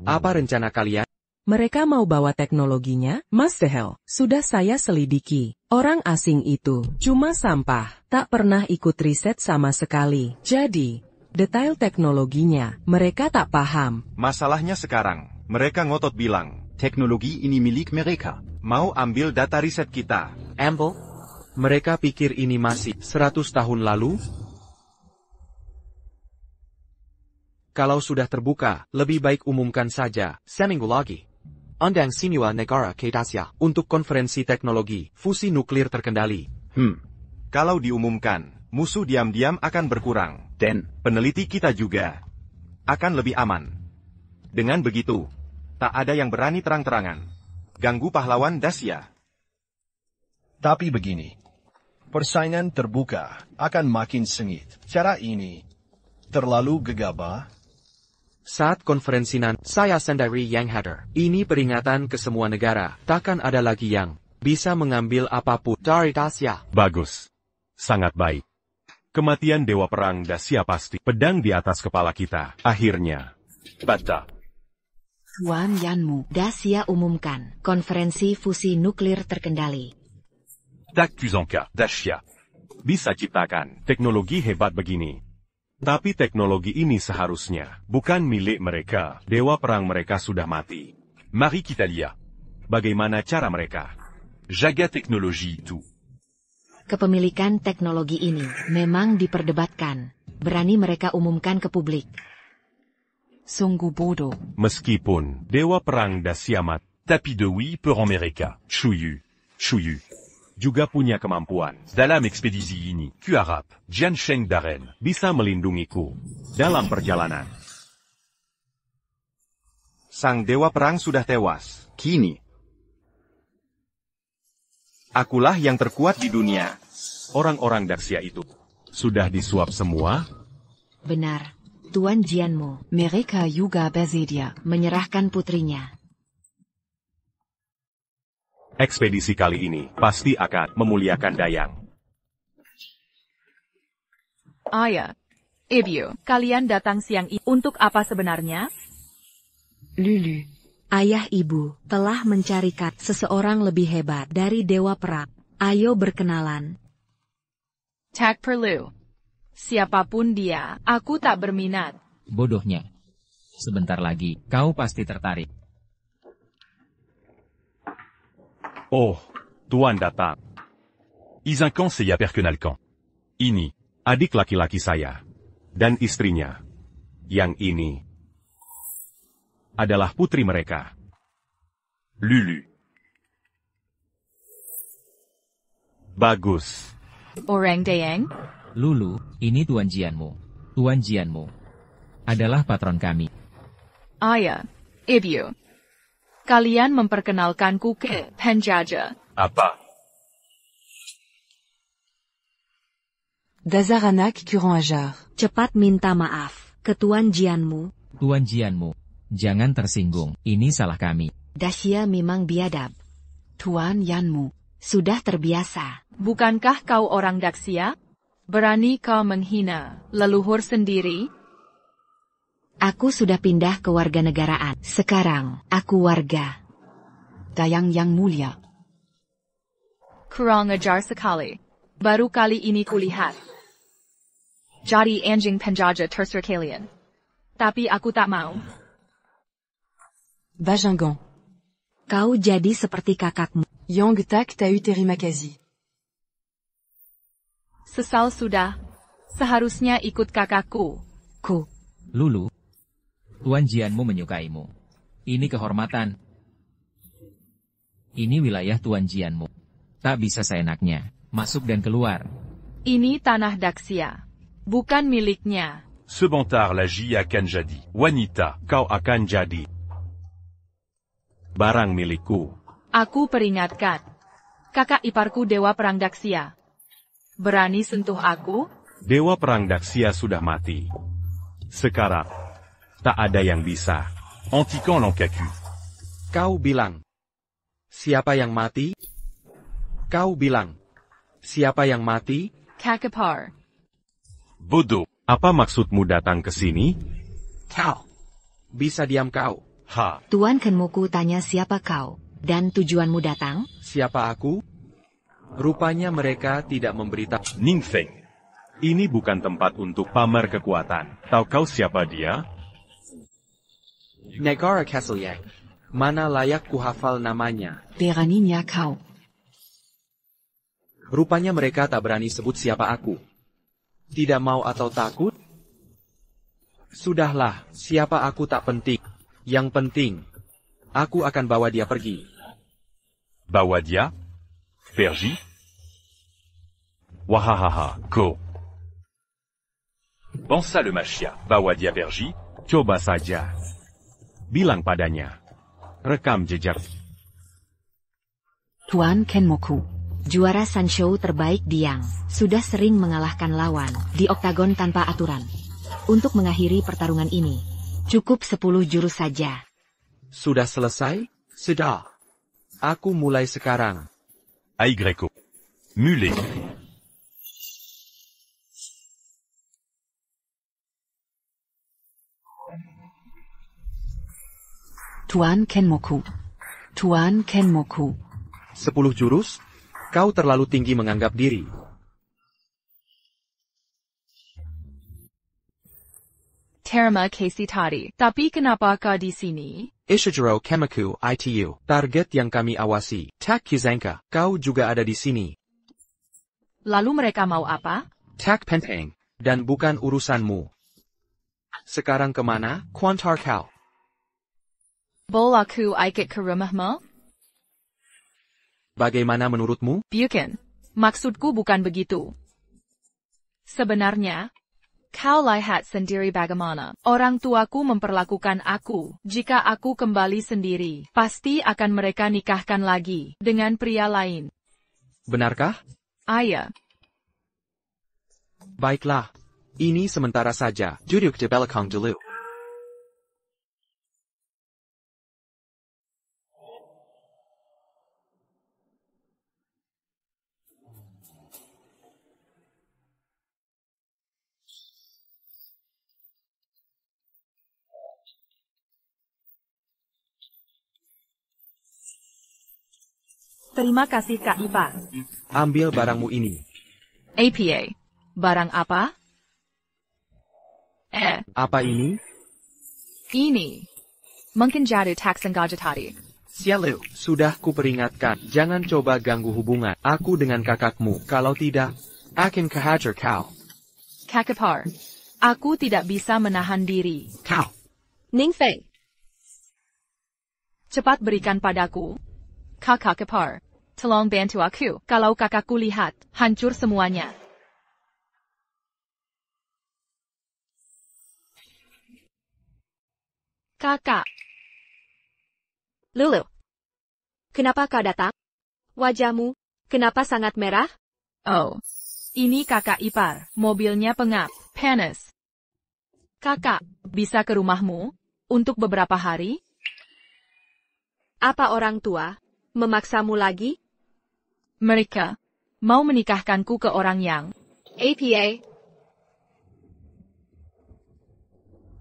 Apa rencana kalian?
Mereka mau bawa teknologinya, Mas Sehel, sudah saya selidiki. Orang asing itu cuma sampah, tak pernah ikut riset sama sekali. Jadi, detail teknologinya, mereka tak paham.
Masalahnya sekarang, mereka ngotot bilang,
teknologi ini milik mereka.
Mau ambil data riset kita.
Amble? Mereka pikir ini masih 100 tahun lalu? Kalau sudah terbuka, lebih baik umumkan saja, seminggu lagi. Undang Sinua Negara ke Dacia untuk konferensi teknologi fusi nuklir terkendali.
Kalau diumumkan, musuh diam-diam akan berkurang. Dan peneliti kita juga akan lebih aman. Dengan begitu, tak ada yang berani terang-terangan ganggu pahlawan Dacia.
Tapi begini, persaingan terbuka akan makin sengit. Cara ini terlalu gegabah.
Saat konferensi nanti, saya sendiri yang hadir. Ini peringatan ke semua negara. Takkan ada lagi yang bisa mengambil apapun dari Dacia.
Bagus. Sangat baik. Kematian Dewa Perang Dacia pasti pedang di atas kepala kita. Akhirnya.
Bata.
Tuan Yanmu, Dacia umumkan konferensi fusi nuklir terkendali.
Dakuzonka, Dacia.
Bisa ciptakan teknologi hebat begini. Tapi teknologi ini seharusnya bukan milik mereka. Dewa perang mereka sudah mati.
Marie Kitalia.
Bagaimana cara mereka?
Jaga teknologi itu.
Kepemilikan teknologi ini memang diperdebatkan. Berani mereka umumkan ke publik.
Sungguh bodoh.
Meskipun Dewa Perang Dasyat,
Tapis de oui per America. Chuyu. Chuyu.
juga punya kemampuan
Dalam ekspedisi ini, ku harap Jian Sheng Daren
bisa melindungiku dalam perjalanan.
Sang Dewa Perang sudah tewas.
Kini,
akulah yang terkuat di dunia.
Orang-orang Daxia itu sudah disuap semua?
Benar. Tuan Jianmu
Mereka juga bersedia
menyerahkan putrinya.
Ekspedisi kali ini pasti akan memuliakan Dayang.
Ayah, Ibu, kalian datang siang ini untuk apa sebenarnya?
Lulu.
Ayah ibu telah mencarikan seseorang lebih hebat dari Dewa Perang. Ayo berkenalan.
Tak perlu. Siapapun dia, aku tak berminat.
Bodohnya. Sebentar lagi, kau pasti tertarik.
Oh, Tuan datang.
Izinkan saya perkenalkan.
Ini, adik laki-laki saya. Dan istrinya. Yang ini adalah putri mereka.
Lulu.
Bagus.
Orang Dayang?
Lulu, ini Tuan Jianmu. Tuan Jianmu adalah patron kami.
Ayah, Ibu. Kalian memperkenalkanku ke penjajah.
Apa?
Dazaranak Kurang Ajar.
Cepat minta maaf ke Tuan Jianmu.
Tuan Jianmu, jangan tersinggung. Ini salah kami.
Daxia memang biadab.
Tuan Yanmu.
Sudah terbiasa.
Bukankah kau orang Daxia? Berani kau menghina leluhur sendiri?
Aku sudah pindah ke warganegaraan. Sekarang, aku warga
Dayang yang mulia.
Kurang ajar sekali. Baru kali ini kulihat. Jadi anjing penjajah terser kalian. Tapi aku tak mau.
Bajangan.
Kau jadi seperti kakakmu.
Yang tak tahu terima kasih.
Sesal sudah. Seharusnya ikut kakakku.
Lulu, Tuan Jianmu menyukaimu. Ini kehormatan. Ini wilayah Tuan Jianmu. Tak bisa seenaknya masuk dan keluar.
Ini tanah Daxia. Bukan miliknya.
Sebentar lagi akan jadi. Wanita,
Kau akan jadi barang milikku.
Aku peringatkan. Kakak iparku Dewa Perang Daxia. Berani sentuh aku?
Dewa Perang Daxia sudah mati. Sekarang, tak ada yang bisa.
Antikan Lankaku.
Kau bilang, siapa yang mati? Kau bilang, siapa yang mati?
Kakapar.
Bodoh.
Apa maksudmu datang ke sini?
Kau. Bisa diam kau.
Ha.
Tuan Kenmoku tanya siapa kau, dan tujuanmu datang?
Siapa aku? Rupanya mereka tidak memberitahu.
Ning Feng.
Ini bukan tempat untuk pamer kekuatan. Tahu kau siapa dia?
Negara Castle Yang. Mana layak kuhafal namanya.
Beraninya kau.
Rupanya mereka tak berani sebut siapa aku. Tidak mau atau takut? Sudahlah, siapa aku tak penting. Yang penting, aku akan bawa dia pergi.
Bawa dia? Pergi? Wahahaha, go. Pensa le machia, bawa dia pergi?
Coba saja. Bilang padanya. Rekam jejak.
Tuan Kenmoku.
Juara Sanshou terbaik Diang, sudah sering mengalahkan lawan di oktagon tanpa aturan. Untuk mengakhiri pertarungan ini, cukup 10 jurus saja.
Sudah selesai? Sudah. Aku mulai sekarang.
Ai Greco. Mulet.
Tuan Kenmoku. Tuan Kenmoku.
10 jurus? Kau terlalu tinggi menganggap diri.
Terima kasih tadi. Tapi kenapa kau di sini?
Ishijiro Kemaku ITU. Target yang kami awasi. Tak Kizanka. Kau juga ada di sini.
Lalu mereka mau apa?
Tak Pentang. Dan bukan urusanmu. Sekarang kemana, Quantar kau?
Bol aku ikut ke rumahmu?
Bagaimana menurutmu?
Bukan. Maksudku bukan begitu. Sebenarnya, kau lihat sendiri bagaimana orang tuaku memperlakukan aku. Jika aku kembali sendiri, pasti akan mereka nikahkan lagi dengan pria lain.
Benarkah?
Ayah.
Baiklah. Ini sementara saja. Duduk di belakang dulu.
Terima kasih Kak Ipar.
Ambil barangmu ini.
APA. Barang apa?
Apa ini?
Ini. Mungkin jatuh taks sengaja tadi.
Sialu, sudah kuperingatkan. Jangan coba ganggu hubungan aku dengan kakakmu. Kalau tidak, akan kehajar kau.
Kak Ipar. Aku tidak bisa menahan diri.
Kau.
Ning Feng.
Cepat berikan padaku. Kak Ipar. Tolong bantu aku. Kalau kakakku lihat, hancur semuanya. Kakak.
Lulu. Kenapa kau datang? Wajahmu, kenapa sangat merah?
Oh. Ini kakak Ipar. Mobilnya pengap. Panas. Kakak, bisa ke rumahmu? Untuk beberapa hari?
Apa orang tua memaksamu lagi?
Mereka mau menikahkanku ke orang yang
APA.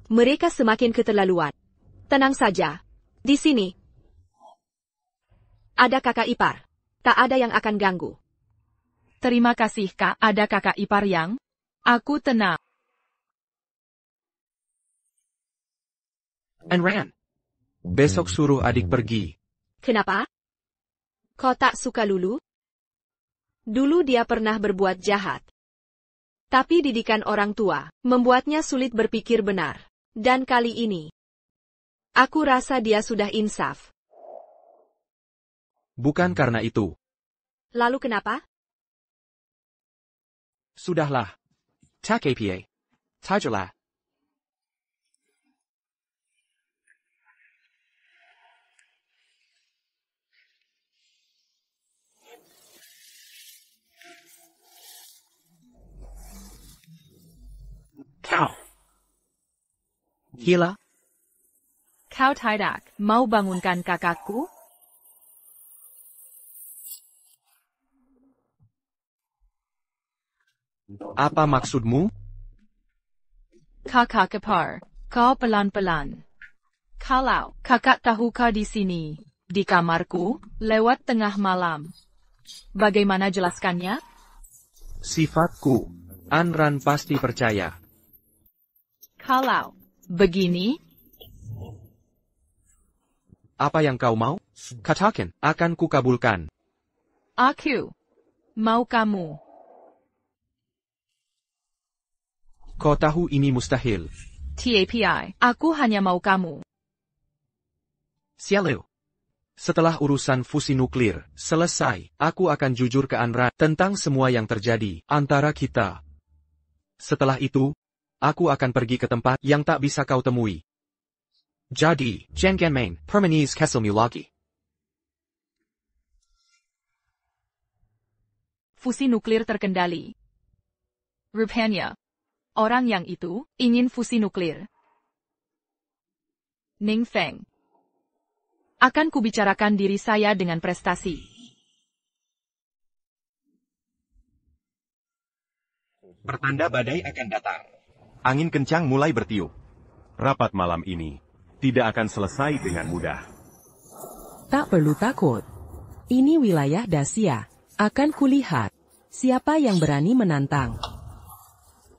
Mereka semakin keterlaluan. Tenang saja. Di sini. Ada kakak ipar. Tak ada yang akan ganggu.
Terima kasih Kak, ada kakak ipar yang aku tenang.
Anran. Besok suruh adik pergi.
Kenapa? Kau tak suka Lulu? Dulu dia pernah berbuat jahat. Tapi didikan orang tua membuatnya sulit berpikir benar. Dan kali ini, aku rasa dia sudah insaf.
Bukan karena itu.
Lalu kenapa?
Sudahlah. Tak apa. Tajarlah. Kau. Gila.
Kau tidak mau bangunkan kakakku?
Apa maksudmu?
Kakak ipar, kau pelan-pelan. Kalau kakak tahu kau di sini, di kamarku, lewat tengah malam. Bagaimana jelaskannya?
Sifatku. Anran pasti percaya.
Kalau begini,
apa yang kau mau? Katakan, akan kukabulkan.
aku mau kamu.
Kau tahu ini mustahil.
TAPI, aku hanya mau kamu.
Sialu. Setelah urusan fusi nuklir selesai, aku akan jujur ke Anran tentang semua yang terjadi antara kita. Setelah itu, aku akan pergi ke tempat yang tak bisa kau temui. Jadi, jangan main permanis keselmu lagi.
Fusi nuklir terkendali. Rupanya, orang yang itu ingin fusi nuklir. Ning Feng. Akan kubicarakan diri saya dengan prestasi.
Pertanda badai akan datang. Angin kencang mulai bertiup.
Rapat malam ini tidak akan selesai dengan mudah.
Tak perlu takut. Ini wilayah Dacia. Akan kulihat siapa yang berani menantang.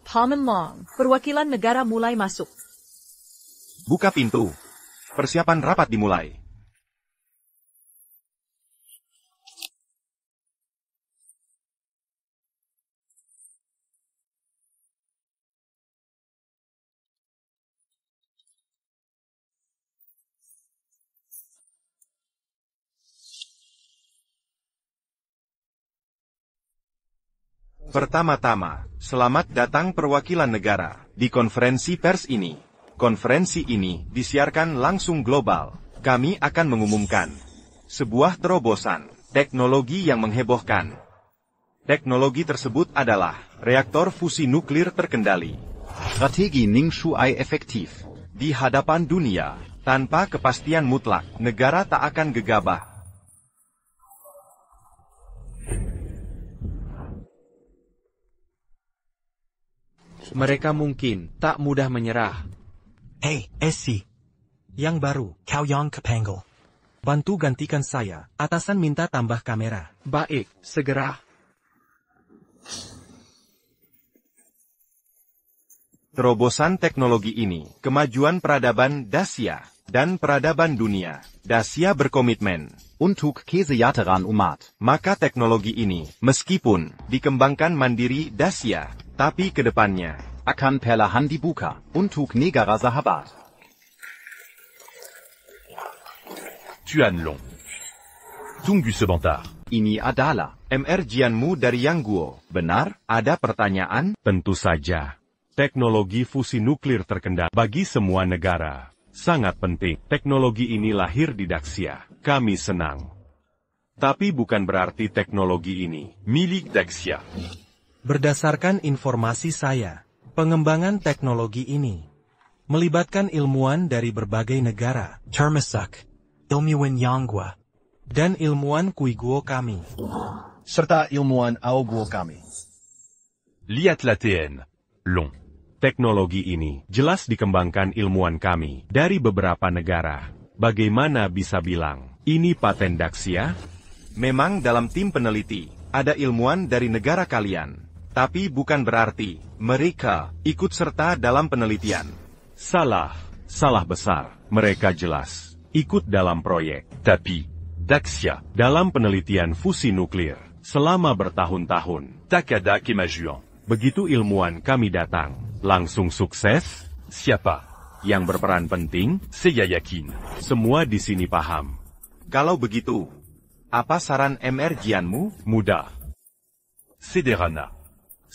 Paman Long, perwakilan negara mulai masuk.
Buka pintu. Persiapan rapat dimulai. Pertama-tama, selamat datang perwakilan negara di konferensi pers ini. Konferensi ini disiarkan langsung global. Kami akan mengumumkan sebuah terobosan teknologi yang menghebohkan. Teknologi tersebut adalah reaktor fusi nuklir terkendali.
Strategi Ning Shuai efektif.
Di hadapan dunia, tanpa kepastian mutlak, negara tak akan gegabah.
Mereka mungkin tak mudah menyerah.
Hey, SC. Yang baru, Cao Yang Kepanggil. Bantu gantikan saya, atasan minta tambah kamera.
Baik, segera.
Terobosan teknologi ini, kemajuan peradaban Dacia, dan peradaban dunia. Dacia berkomitmen
untuk kesejahteraan umat.
Maka teknologi ini, meskipun dikembangkan mandiri Dacia, tapi kedepannya
akan perlahan dibuka untuk negara sahabat.
Tuan Long. Tunggu sebentar.
Ini adalah emergianmu dari Yang Guo. Benar? Ada pertanyaan?
Tentu saja. Teknologi fusi nuklir terkendali bagi semua negara. Sangat penting. Teknologi ini lahir di Dacia. Kami senang. Tapi bukan berarti teknologi ini
milik Dacia.
Berdasarkan informasi saya, pengembangan teknologi ini melibatkan ilmuwan dari berbagai negara,
termasuk ilmuwan Yangguo,
dan ilmuwan Kuiguo kami,
serta ilmuwan Aoguo kami.
Lihatlah TN, Long.
Teknologi ini jelas dikembangkan ilmuwan kami dari beberapa negara. Bagaimana bisa bilang, ini paten Dacia?
Memang dalam tim peneliti, ada ilmuwan dari negara kalian. Tapi bukan berarti mereka ikut serta dalam penelitian.
Salah besar. Mereka jelas ikut dalam proyek.
Tapi, Dacia
dalam penelitian fusi nuklir selama bertahun-tahun.
Tak ada kemajuan.
Begitu ilmuwan kami datang, langsung sukses.
Siapa
yang berperan penting?
Saya yakin
semua di sini paham.
Kalau begitu, apa saran emergianmu?
Mudah.
Sederhana.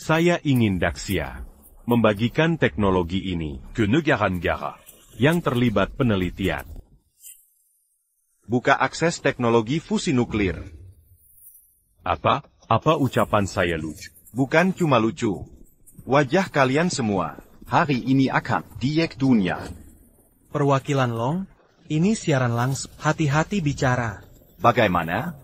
Saya ingin Dacia membagikan teknologi ini
ke negara-negara
yang terlibat penelitian.
Buka akses teknologi fusi nuklir.
Apa?
Apa ucapan saya lucu?
Bukan cuma lucu. Wajah kalian semua
hari ini akan diek dunia.
Perwakilan Long, ini siaran langsung. Hati-hati bicara.
Bagaimana?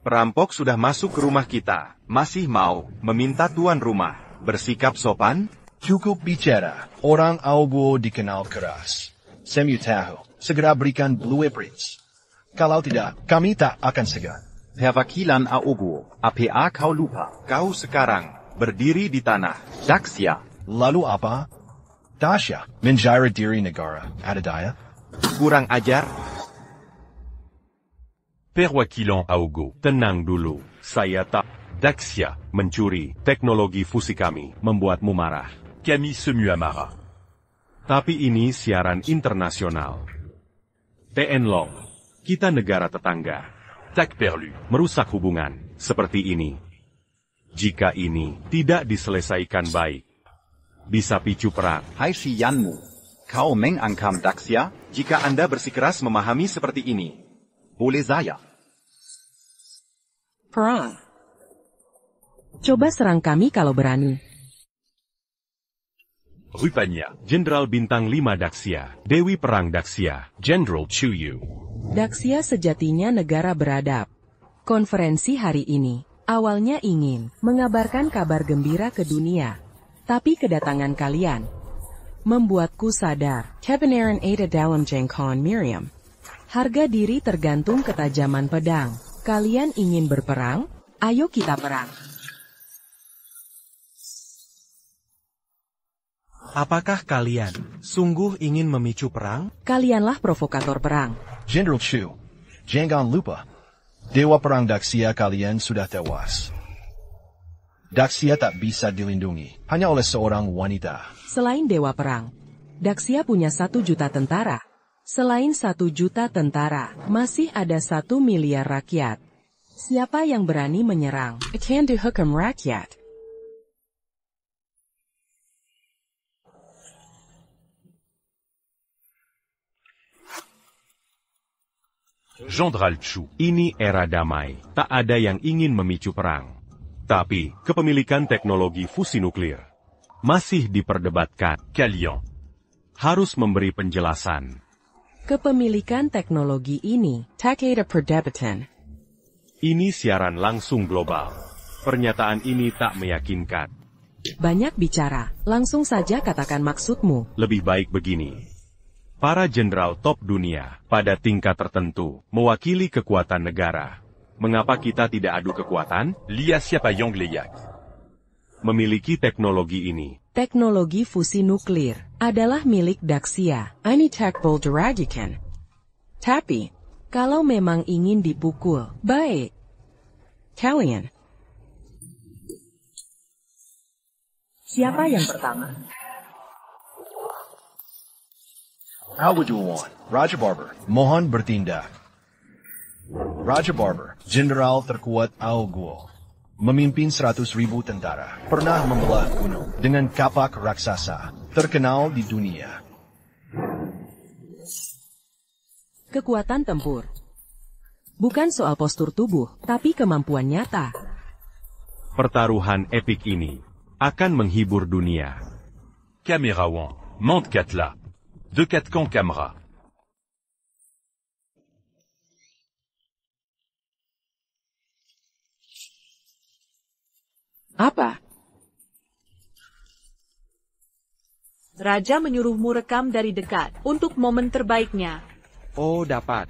Perampok sudah masuk ke rumah kita. Masih mau meminta tuan rumah bersikap sopan?
Cukup bicara. Orang Aoguo dikenal keras. Semu tahu. Segera berikan blueprints. Kalau tidak, kami tak akan segan.
Perwakilan Aoguo, APA kau lupa.
Kau sekarang berdiri di tanah
Dacia.
Lalu apa? Dacia menjara diri negara. Ada daya?
Kurang ajar.
Perwakilan Aoguo.
Tenang dulu. Saya tak. Dacia mencuri teknologi fusi kami. Membuatmu marah.
Kami semua marah.
Tapi ini siaran internasional. TN Long. Kita negara tetangga.
Tak perlu
merusak hubungan seperti ini. Jika ini tidak diselesaikan baik, bisa picu perang.
Hai Shiyanmu, kau mengangkam Dacia?
Jika Anda bersikeras memahami seperti ini,
boleh saya.
Perang. Coba serang kami kalau berani.
Rupanya,
Jenderal Bintang 5 Dacia, Dewi Perang Dacia, Jenderal Chuyu.
Dacia sejatinya negara beradab. Konferensi hari ini, awalnya ingin mengabarkan kabar gembira ke dunia. Tapi kedatangan kalian membuatku sadar. Kebenaran ada dalam jangkauan Miriam. Harga diri tergantung ketajaman pedang. Kalian ingin berperang? Ayo kita perang.
Apakah kalian sungguh ingin memicu perang?
Kalianlah provokator perang.
General Chu, jangan lupa. Dewa perang Dacia kalian sudah tewas. Dacia tak bisa dilindungi hanya oleh seorang wanita.
Selain dewa perang, Dacia punya 1 juta tentara. Selain 1 juta tentara, masih ada 1 miliar rakyat. Siapa yang berani menyerang? Akan dihukum rakyat.
Général Chu.
Ini era damai, tak ada yang ingin memicu perang. Tapi, kepemilikan teknologi fusi nuklir masih diperdebatkan.
Kalian
harus memberi penjelasan.
Kepemilikan teknologi ini, Takeda perdebatan.
Ini siaran langsung global. Pernyataan ini tak meyakinkan.
Banyak bicara, langsung saja katakan maksudmu.
Lebih baik begini. Para jenderal top dunia, pada tingkat tertentu, mewakili kekuatan negara. Mengapa kita tidak adu kekuatan?
Lia siapa yang lihat?
Memiliki teknologi ini.
Teknologi fusi nuklir adalah milik Daxia. Ini takbol diragikan. Tapi, kalau memang ingin dipukul, baik. Kalian. Siapa yang pertama?
Al-Waduwan, Raja Barber, mohon bertindak. Raja Barber, jenderal terkuat Al-Ghul, memimpin 100.000 tentara, pernah membelah gunung dengan kapak raksasa, terkenal di dunia.
Kekuatan tempur. Bukan soal postur tubuh, tapi kemampuan nyata.
Pertaruhan epik ini akan menghibur dunia.
Camérawan, monte 4 là. De 4 camps camera.
Apa?
Raja menyuruhmu rekam dari dekat untuk momen terbaiknya.
Oh, dapat.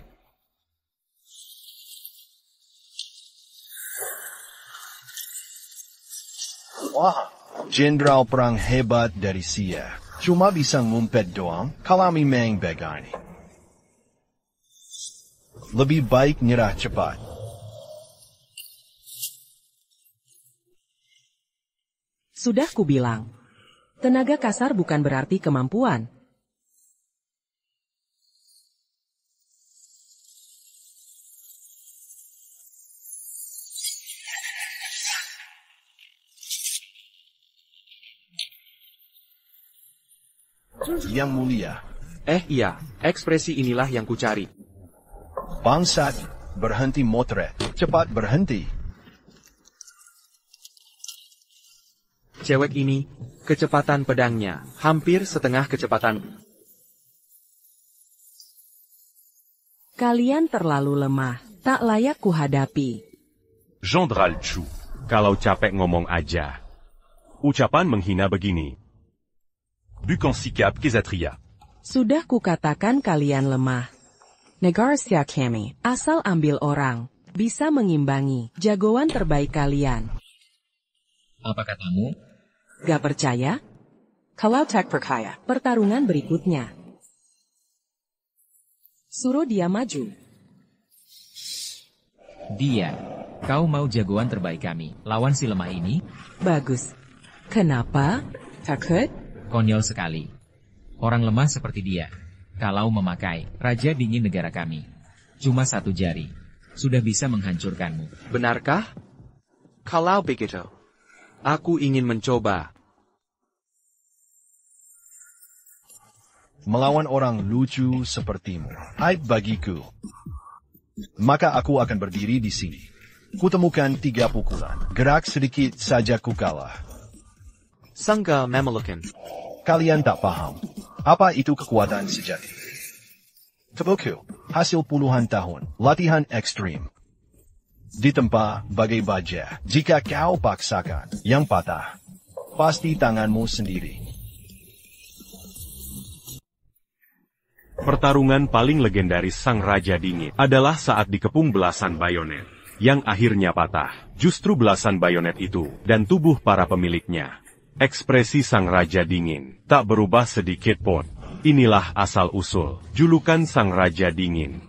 Wah, jenderal perang hebat dari Sia. Cuma bisa ngumpet doang, kalami meng begani. Lebih baik nyerah cepat.
Sudah kubilang. Tenaga kasar bukan berarti kemampuan.
Yang mulia.
Iya, ekspresi inilah yang kucari.
Bangsat, berhenti motret, cepat berhenti.
Cewek ini, kecepatan pedangnya, hampir setengah kecepatan.
Kalian terlalu lemah, tak layak kuhadapi.
Général Chu.
Kalau capek ngomong aja. Ucapan menghina begini.
Bukan sikap kesatria.
Sudah kukatakan kalian lemah. Negarsia kami, asal ambil orang, bisa mengimbangi jagoan terbaik kalian.
Apa katamu?
Gak percaya? Kalau tak percaya, pertarungan berikutnya. Suruh dia maju.
Dia. Kau mau jagoan terbaik kami, lawan si lemah ini?
Bagus. Kenapa? Takut?
Konyol sekali. Orang lemah seperti dia, kalau memakai raja dingin negara kami, cuma 1 jari, sudah bisa menghancurkanmu.
Benarkah? Kalau begitu, aku ingin mencoba.
Melawan orang lucu sepertimu, aib bagiku. Maka aku akan berdiri di sini. Kutemukan 3 pukulan. Gerak sedikit saja ku kalah.
Sangka Mamelukan.
Kalian tak paham. Apa itu kekuatan sejati? Tebuku, hasil puluhan tahun, latihan ekstrim. Ditempa bagai baja. Jika kau paksakan, yang patah, pasti tanganmu sendiri.
Pertarungan paling legendaris Sang Raja Dingin adalah saat dikepung belasan bayonet, yang akhirnya patah. Justru belasan bayonet itu, dan tubuh para pemiliknya. Ekspresi Sang Raja Dingin tak berubah sedikit pun. Inilah asal-usul julukan Sang Raja Dingin.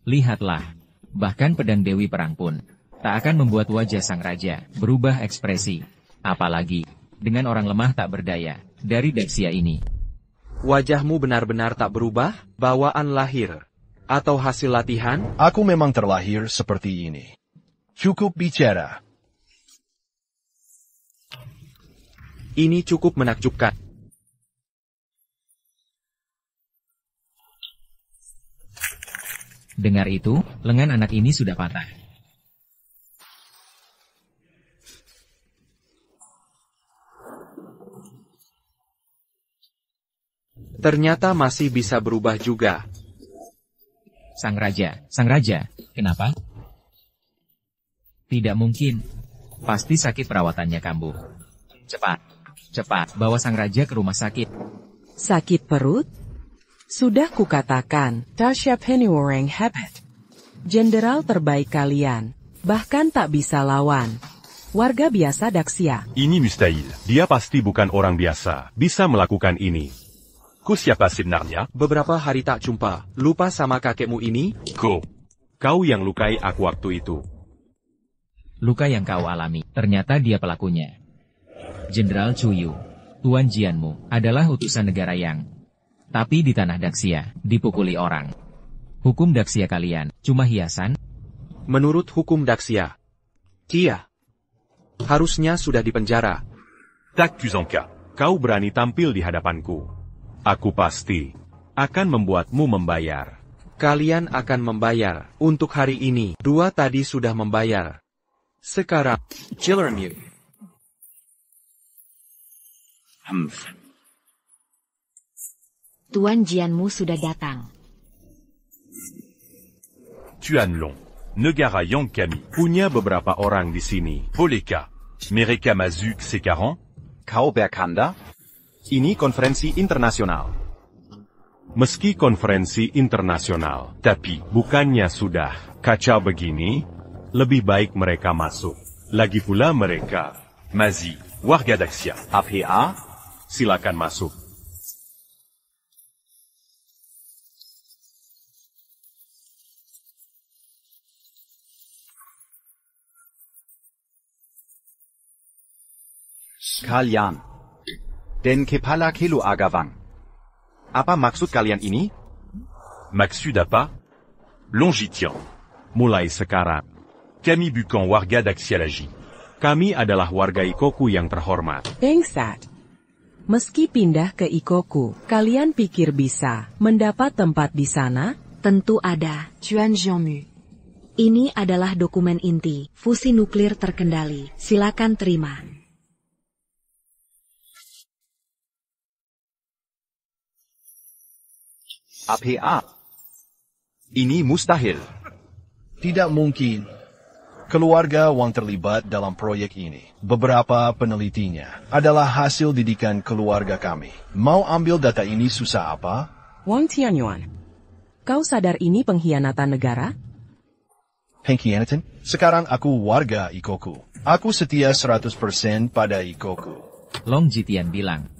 Lihatlah, bahkan pedang Dewi Perang pun tak akan membuat wajah Sang Raja berubah ekspresi. Apalagi dengan orang lemah tak berdaya dari Daxia ini.
Wajahmu benar-benar tak berubah? Bawaan lahir atau hasil latihan?
Aku memang terlahir seperti ini. Cukup bicara.
Ini cukup menakjubkan.
Dengar itu, lengan anak ini sudah patah.
Ternyata masih bisa berubah juga.
Sang Raja, kenapa? Tidak mungkin. Pasti sakit perawatannya kambuh. Cepat, bawa Sang Raja ke rumah sakit.
Sakit perut? Sudah kukatakan, Tasya Pennyworeng hebat. Jenderal terbaik kalian, bahkan tak bisa lawan. Warga biasa Daxia.
Ini mustahil. Dia pasti bukan orang biasa, bisa melakukan ini. Siapa sebenarnya?
Beberapa hari tak jumpa, lupa sama kakekmu ini?
Kau yang lukai aku waktu itu.
Luka yang kau alami, ternyata dia pelakunya. Jenderal Chuyu, Tuan Jianmu, adalah utusan negara yang. Tapi di tanah Daxia, dipukuli orang. Hukum Daxia kalian, cuma hiasan?
Menurut hukum Daxia, dia harusnya sudah dipenjara.
Takuzonka, kau berani tampil di hadapanku. Aku pasti akan membuatmu membayar.
Kalian akan membayar. Untuk hari ini, 2 tadi sudah membayar. Sekarang, Chillermute.
Tuan Jianmu sudah datang.
Tuanlong, Negara Yang Kami.
Punya beberapa orang di sini.
Poleka, Mereka Mazuk Sekaran.
Kau Berkanda?
Ini konferensi internasional.
Meski konferensi internasional, tapi bukannya sudah kacau begini, lebih baik mereka masuk. Lagi pula mereka,
Mazi, warga Daxia.
APA?
Silakan masuk.
Kalian. Den Kepala Kelu Agawang.
Apa maksud kalian ini?
Maksud apa? Longitian.
Mulai sekarang,
Kami bukan warga Daxia lagi.
kami adalah warga Ikoku yang terhormat.
Bangsat. Meski pindah ke Ikoku, kalian pikir bisa mendapat tempat di sana?
Tentu ada.
Tuan Jianmu.
Ini adalah dokumen inti, fusi nuklir terkendali. Silakan terima.
APA?
Ini mustahil.
Tidak mungkin. Keluarga yang terlibat dalam proyek ini, beberapa penelitinya, adalah hasil didikan keluarga kami. Mau ambil data ini susah apa?
Wang Tianyuan, kau sadar ini pengkhianatan negara?
Pengkhianatan? Sekarang aku warga Ikoku. Aku setia 100% pada Ikoku.
Long Jitian bilang,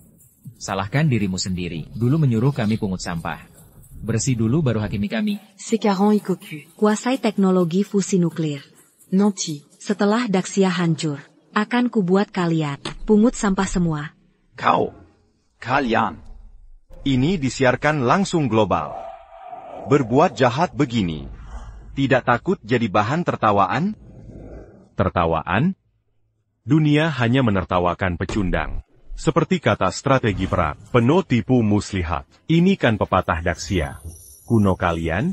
salahkan dirimu sendiri, dulu menyuruh kami pungut sampah. Bersih dulu baru hakimi kami.
Sekaran Ikoku.
Kuasai teknologi fusi nuklir.
Nanti.
Setelah Daxia hancur, akan kubuat kalian pungut sampah semua.
Kalian.
Ini disiarkan langsung global. Berbuat jahat begini, tidak takut jadi bahan tertawaan?
Tertawaan? Dunia hanya menertawakan pecundang. Seperti kata strategi perang, penuh tipu muslihat. Ini kan pepatah Daxia. Kuno kalian?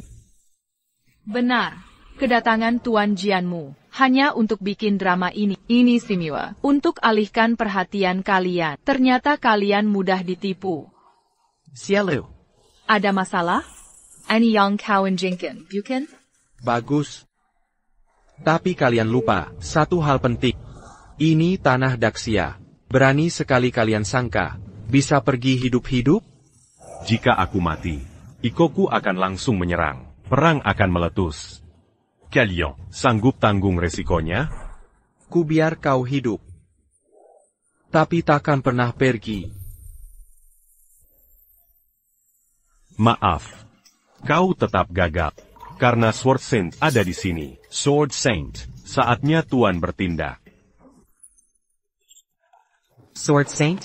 Benar. Kedatangan Tuan Jianmu hanya untuk bikin drama ini. Ini Simiwa. Untuk alihkan perhatian kalian. Ternyata kalian mudah ditipu.
Sialu.
Ada masalah? Ani yang kawan jengken, bukan?
Bagus. Tapi kalian lupa, satu hal penting. Ini tanah Daxia. Berani sekali kalian sangka, bisa pergi hidup-hidup?
Jika aku mati, Ikoku akan langsung menyerang. Perang akan meletus. Kalian sanggup tanggung resikonya?
Ku biar kau hidup. Tapi takkan pernah pergi.
Maaf. Kau tetap gagal. Karena Sword Saint ada di sini. Sword Saint, saatnya Tuan bertindak.
Sword Saint?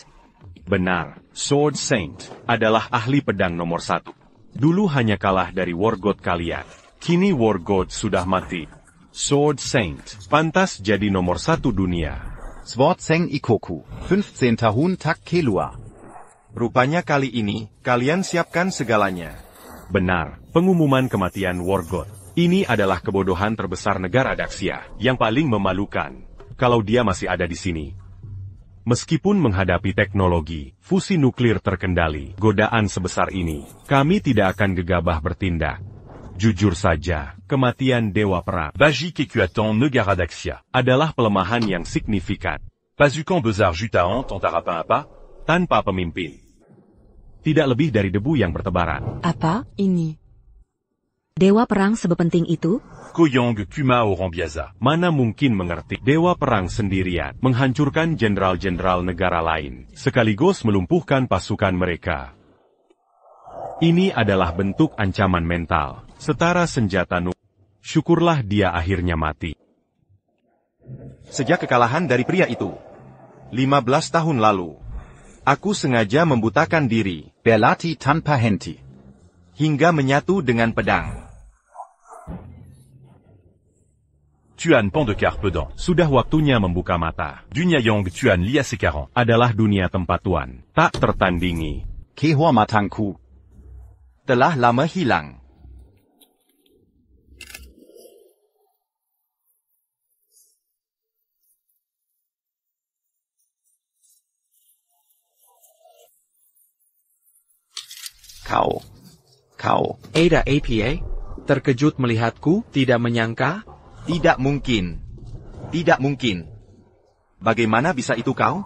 Benar, Sword Saint adalah ahli pedang nomor 1. Dulu hanya kalah dari War God kalian. Kini War God sudah mati. Sword Saint pantas jadi nomor 1 dunia.
Sword Saint Ikoku, 15 tahun tak kelua.
Rupanya kali ini, kalian siapkan segalanya.
Benar, pengumuman kematian Wargot. Ini adalah kebodohan terbesar negara Daxia, yang paling memalukan. Kalau dia masih ada di sini. Meskipun menghadapi teknologi, fusi nuklir terkendali, godaan sebesar ini, kami tidak akan gegabah bertindak. Jujur saja, kematian Dewa Perang
Bajik Écuatan Negara Daxia
adalah pelemahan yang signifikan.
Pazukan Bezar Jutaan Tantarapin apa?
Tanpa pemimpin. Tidak lebih dari debu yang bertebaran.
Apa ini?
Dewa Perang sebepenting itu?
Koyong Kuma Orambiaza.
Mana mungkin mengerti Dewa Perang sendirian menghancurkan jenderal-jenderal negara lain, sekaligus melumpuhkan pasukan mereka. Ini adalah bentuk ancaman mental, setara senjata nuklir. Syukurlah dia akhirnya mati.
Sejak kekalahan dari pria itu, 15 tahun lalu, aku sengaja membutakan diri,
Berlati tanpa henti,
hingga menyatu dengan pedang.
Tuan Pont de Carpedon.
Sudah waktunya membuka mata.
Dunyayong Tuan Lia Sekaran.
Adalah dunia tempat tuan, tak tertandingi.
Kehormatanku
Telah lama hilang.
Kau.
Ada APA? Terkejut melihatku, tidak menyangka?
Tidak mungkin. Tidak mungkin. Bagaimana bisa itu kau?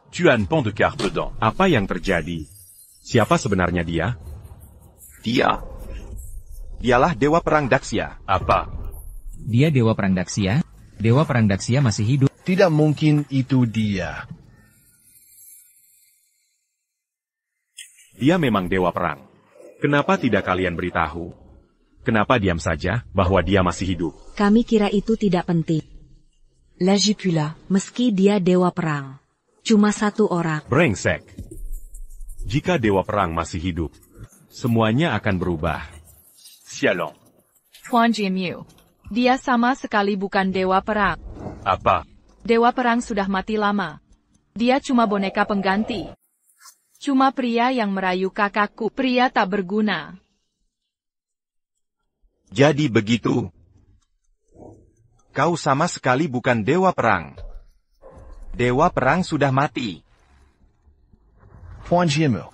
Tuan Pont de Carpedon.
Apa yang terjadi? Siapa sebenarnya dia?
Dialah Dewa Perang Daxia.
Apa?
Dia Dewa Perang Daxia? Dewa Perang Daxia masih hidup?
Tidak mungkin itu dia.
Dia memang Dewa Perang. Kenapa tidak kalian beritahu? Kenapa diam saja bahwa dia masih hidup?
Kami kira itu tidak penting.
Lagipula.
Meski dia Dewa Perang. Cuma satu orang.
Brengsek. Jika Dewa Perang masih hidup, semuanya akan berubah.
Sialong.
Tuan Jimyu. Dia sama sekali bukan Dewa Perang.
Apa?
Dewa Perang sudah mati lama. Dia cuma boneka pengganti. Cuma pria yang merayu kakakku, pria tak berguna.
Jadi begitu. Kau sama sekali bukan Dewa Perang. Dewa Perang sudah mati.
Tuan Jimu,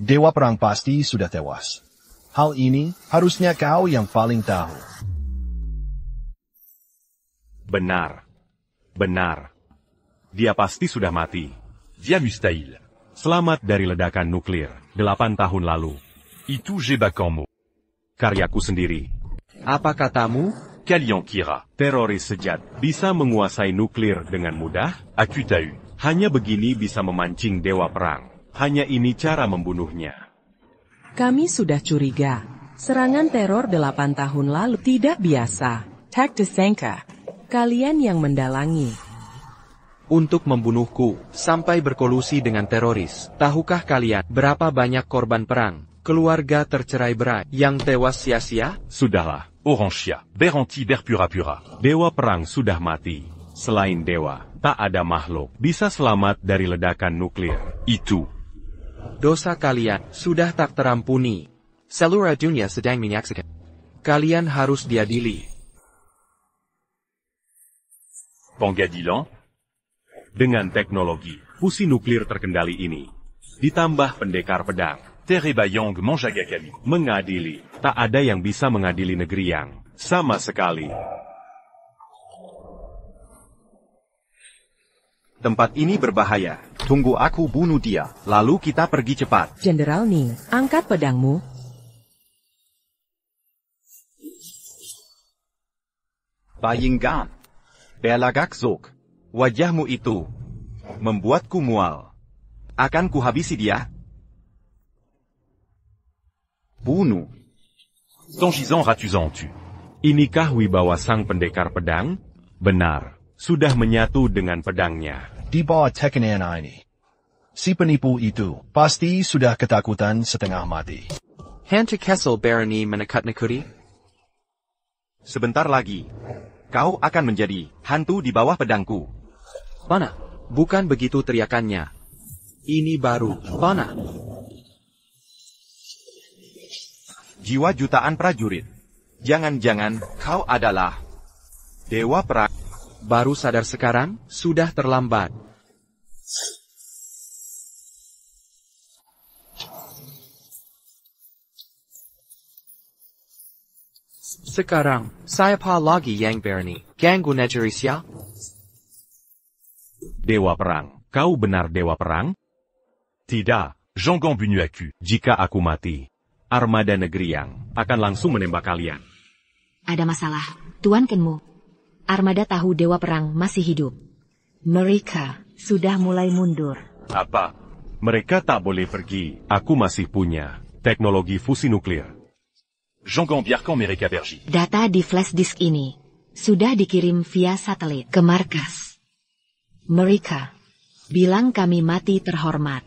Dewa Perang pasti sudah tewas. Hal ini harusnya kau yang paling tahu.
Benar. Dia pasti sudah mati.
Dia mustahil.
Selamat dari ledakan nuklir, 8 tahun lalu.
Itu Jebakanmo.
Karyaku sendiri.
Apa katamu?
Kalian kira
Teroris sejat bisa menguasai nuklir dengan mudah?
Aku tahu.
Hanya begini bisa memancing Dewa Perang. Hanya ini cara membunuhnya.
Kami sudah curiga. Serangan teror 8 tahun lalu tidak biasa. Tak disangka. Kalian yang mendalangi.
Untuk membunuhku, sampai berkolusi dengan teroris. Tahukah kalian berapa banyak korban perang? Keluarga tercerai-berai yang tewas sia-sia?
Sudahlah.
Orangia, Beranti Berpura-Pura.
Dewa Perang sudah mati. Selain dewa, tak ada makhluk bisa selamat dari ledakan nuklir.
Itu.
Dosa kalian sudah tak terampuni. Seluruh dunia sedang menyaksikan. Kalian harus diadili.
Pangadilan?
Dengan teknologi fusi nuklir terkendali ini, ditambah pendekar pedang,
Terebayong Monjagakali.
mengadili, tak ada yang bisa mengadili negeri yang sama sekali.
Tempat ini berbahaya.
Tunggu aku bunuh dia.
Lalu kita pergi cepat.
Jenderal Ning, angkat pedangmu.
Bayinggan.
Berlagak Zok. Wajahmu itu membuatku mual. Akan kuhabisi dia.
Bunuh.
Tangizan Ratuzan tu.
Inikah wibawa sang pendekar pedang? Benar, sudah menyatu dengan pedangnya.
Di bawah tekanan ini, si penipu itu pasti sudah ketakutan setengah mati.
Hantu Kessel Barony menekut-nekuti?
Sebentar lagi, kau akan menjadi hantu di bawah pedangku.
Mana? Bukan begitu teriakannya. Ini baru. Mana?
jiwa jutaan prajurit. Jangan-jangan kau adalah dewa perang.
Baru sadar sekarang, sudah terlambat. Sekarang, siapa lagi yang berani ganggu Negerisya?
Dewa perang. Kau benar dewa perang?
Tidak, Jean-Gon Bunuaku.
Jika aku mati, armada negeri yang akan langsung menembak kalian.
Ada masalah, Tuan Kenmu. Armada tahu dewa perang masih hidup. Mereka sudah mulai mundur.
Apa? Mereka tak boleh pergi. Aku masih punya teknologi fusi nuklir.
Jean-Gon Biarcan Mereka Bergi.
Data di flash disk ini sudah dikirim via satelit ke markas. Mereka bilang kami mati terhormat.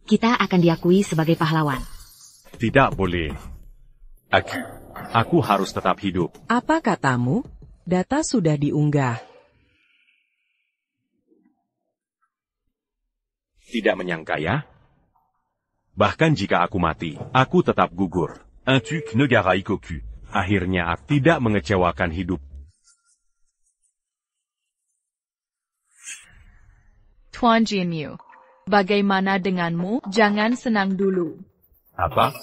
Kita akan diakui sebagai pahlawan.
Tidak boleh. Aku harus tetap hidup.
Apa katamu? Data sudah diunggah.
Tidak menyangka ya? Bahkan jika aku mati, aku tetap gugur.
Un tuc negara ikoku.
Akhirnya aku tidak mengecewakan hidup.
Tuan Jinmu, bagaimana denganmu? Jangan senang dulu.
Apa?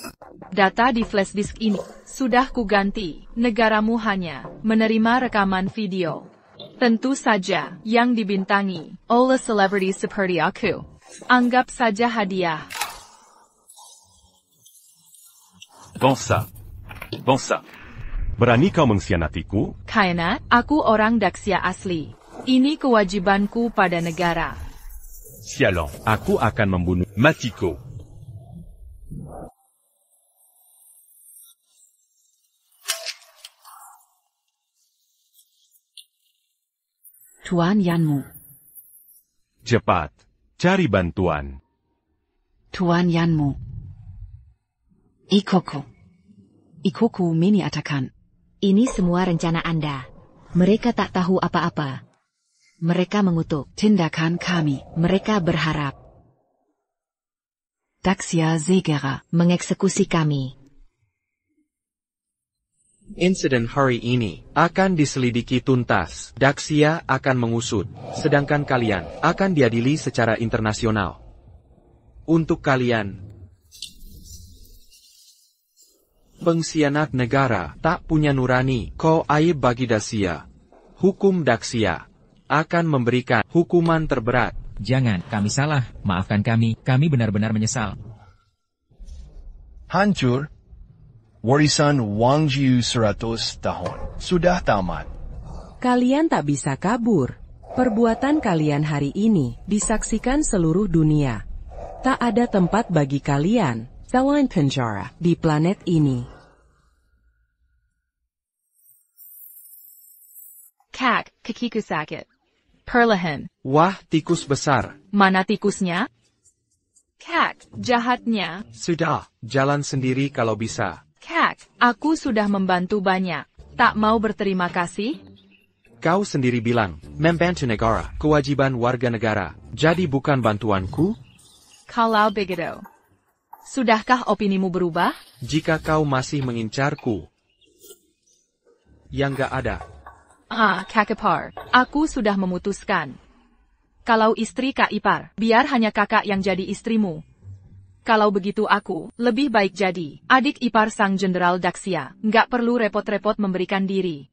Data di flash disk ini sudah kuganti. Negaramu hanya menerima rekaman video. Tentu saja yang dibintangi oleh selebriti seperti aku. Anggap saja hadiah.
Bangsa.
Berani kau mengkhianatiku?
Karena aku orang Daxia asli. Ini kewajibanku pada negara.
Sialan.
Aku akan membunuh
Matiko.
Tuan Yanmu.
Cepat, cari bantuan.
Tuan Yanmu. Ikoku mini atakan.
Ini semua rencana Anda. Mereka tak tahu apa-apa. Mereka mengutuk.
Tindakan kami.
Mereka berharap
Daxia Zegera
mengeksekusi kami.
Insiden hari ini akan diselidiki tuntas. Daxia akan mengusut, sedangkan kalian akan diadili secara internasional. Untuk kalian, pengkhianat negara tak punya nurani, kau aib bagi Daxia. Hukum Daxia akan memberikan hukuman terberat.
Jangan, kami salah. Maafkan kami benar-benar menyesal.
Hancur. Warisan Wang Jiu 100 tahun. Sudah tamat.
Kalian tak bisa kabur. Perbuatan kalian hari ini disaksikan seluruh dunia. Tak ada tempat bagi kalian, selain penjara, di planet ini.
Kak, kakiku sakit. Perlahan.
Wah, tikus besar.
Mana tikusnya? Kak, jahatnya.
Sudah, jalan sendiri kalau bisa.
Kak, aku sudah membantu banyak. Tak mau berterima kasih?
Kau sendiri bilang, membantu negara, kewajiban warga negara. Jadi bukan bantuanku?
Kalau begitu, sudahkah opinimu berubah?
Jika kau masih mengincarku, yang gak ada.
Kakak Ipar, aku sudah memutuskan. Kalau istri Kak Ipar, biar hanya kakak yang jadi istrimu. Kalau begitu aku, lebih baik jadi adik ipar sang Jenderal Daxia. Nggak perlu repot-repot memberikan diri.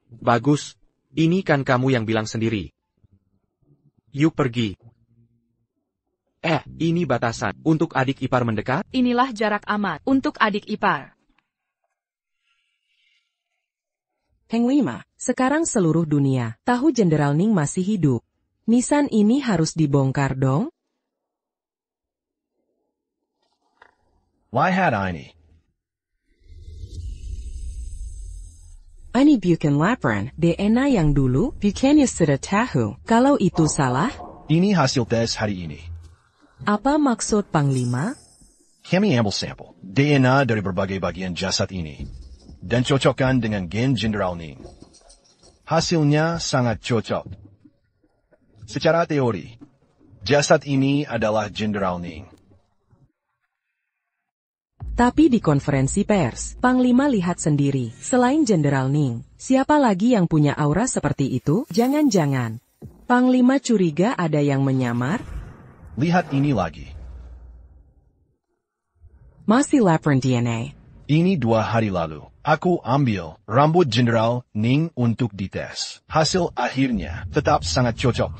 Bagus, ini kan kamu yang bilang sendiri. Yuk pergi. Ini batasan. Untuk adik ipar mendekat?
Inilah jarak aman untuk adik ipar.
Heng Lima, sekarang seluruh dunia tahu Jenderal Ning masih hidup. Nisan ini harus dibongkar dong.
Lihat ini.
Ini bukan laporan DNA yang dulu, bukannya sudah tahu. Kalau itu salah?
Ini hasil tes hari ini.
Apa maksud Panglima?
Kami ambil sampel DNA dari berbagai bagian jasad ini dan cocokkan dengan gen Jenderal Ning. Hasilnya sangat cocok. Secara teori, jasad ini adalah Jenderal Ning.
Tapi di konferensi pers, Panglima lihat sendiri, selain Jenderal Ning, siapa lagi yang punya aura seperti itu? Jangan-jangan Panglima curiga ada yang menyamar?
Lihat ini lagi.
Masih laporan DNA.
Ini 2 hari lalu. Aku ambil rambut Jenderal Ning untuk dites. Hasil akhirnya tetap sangat cocok.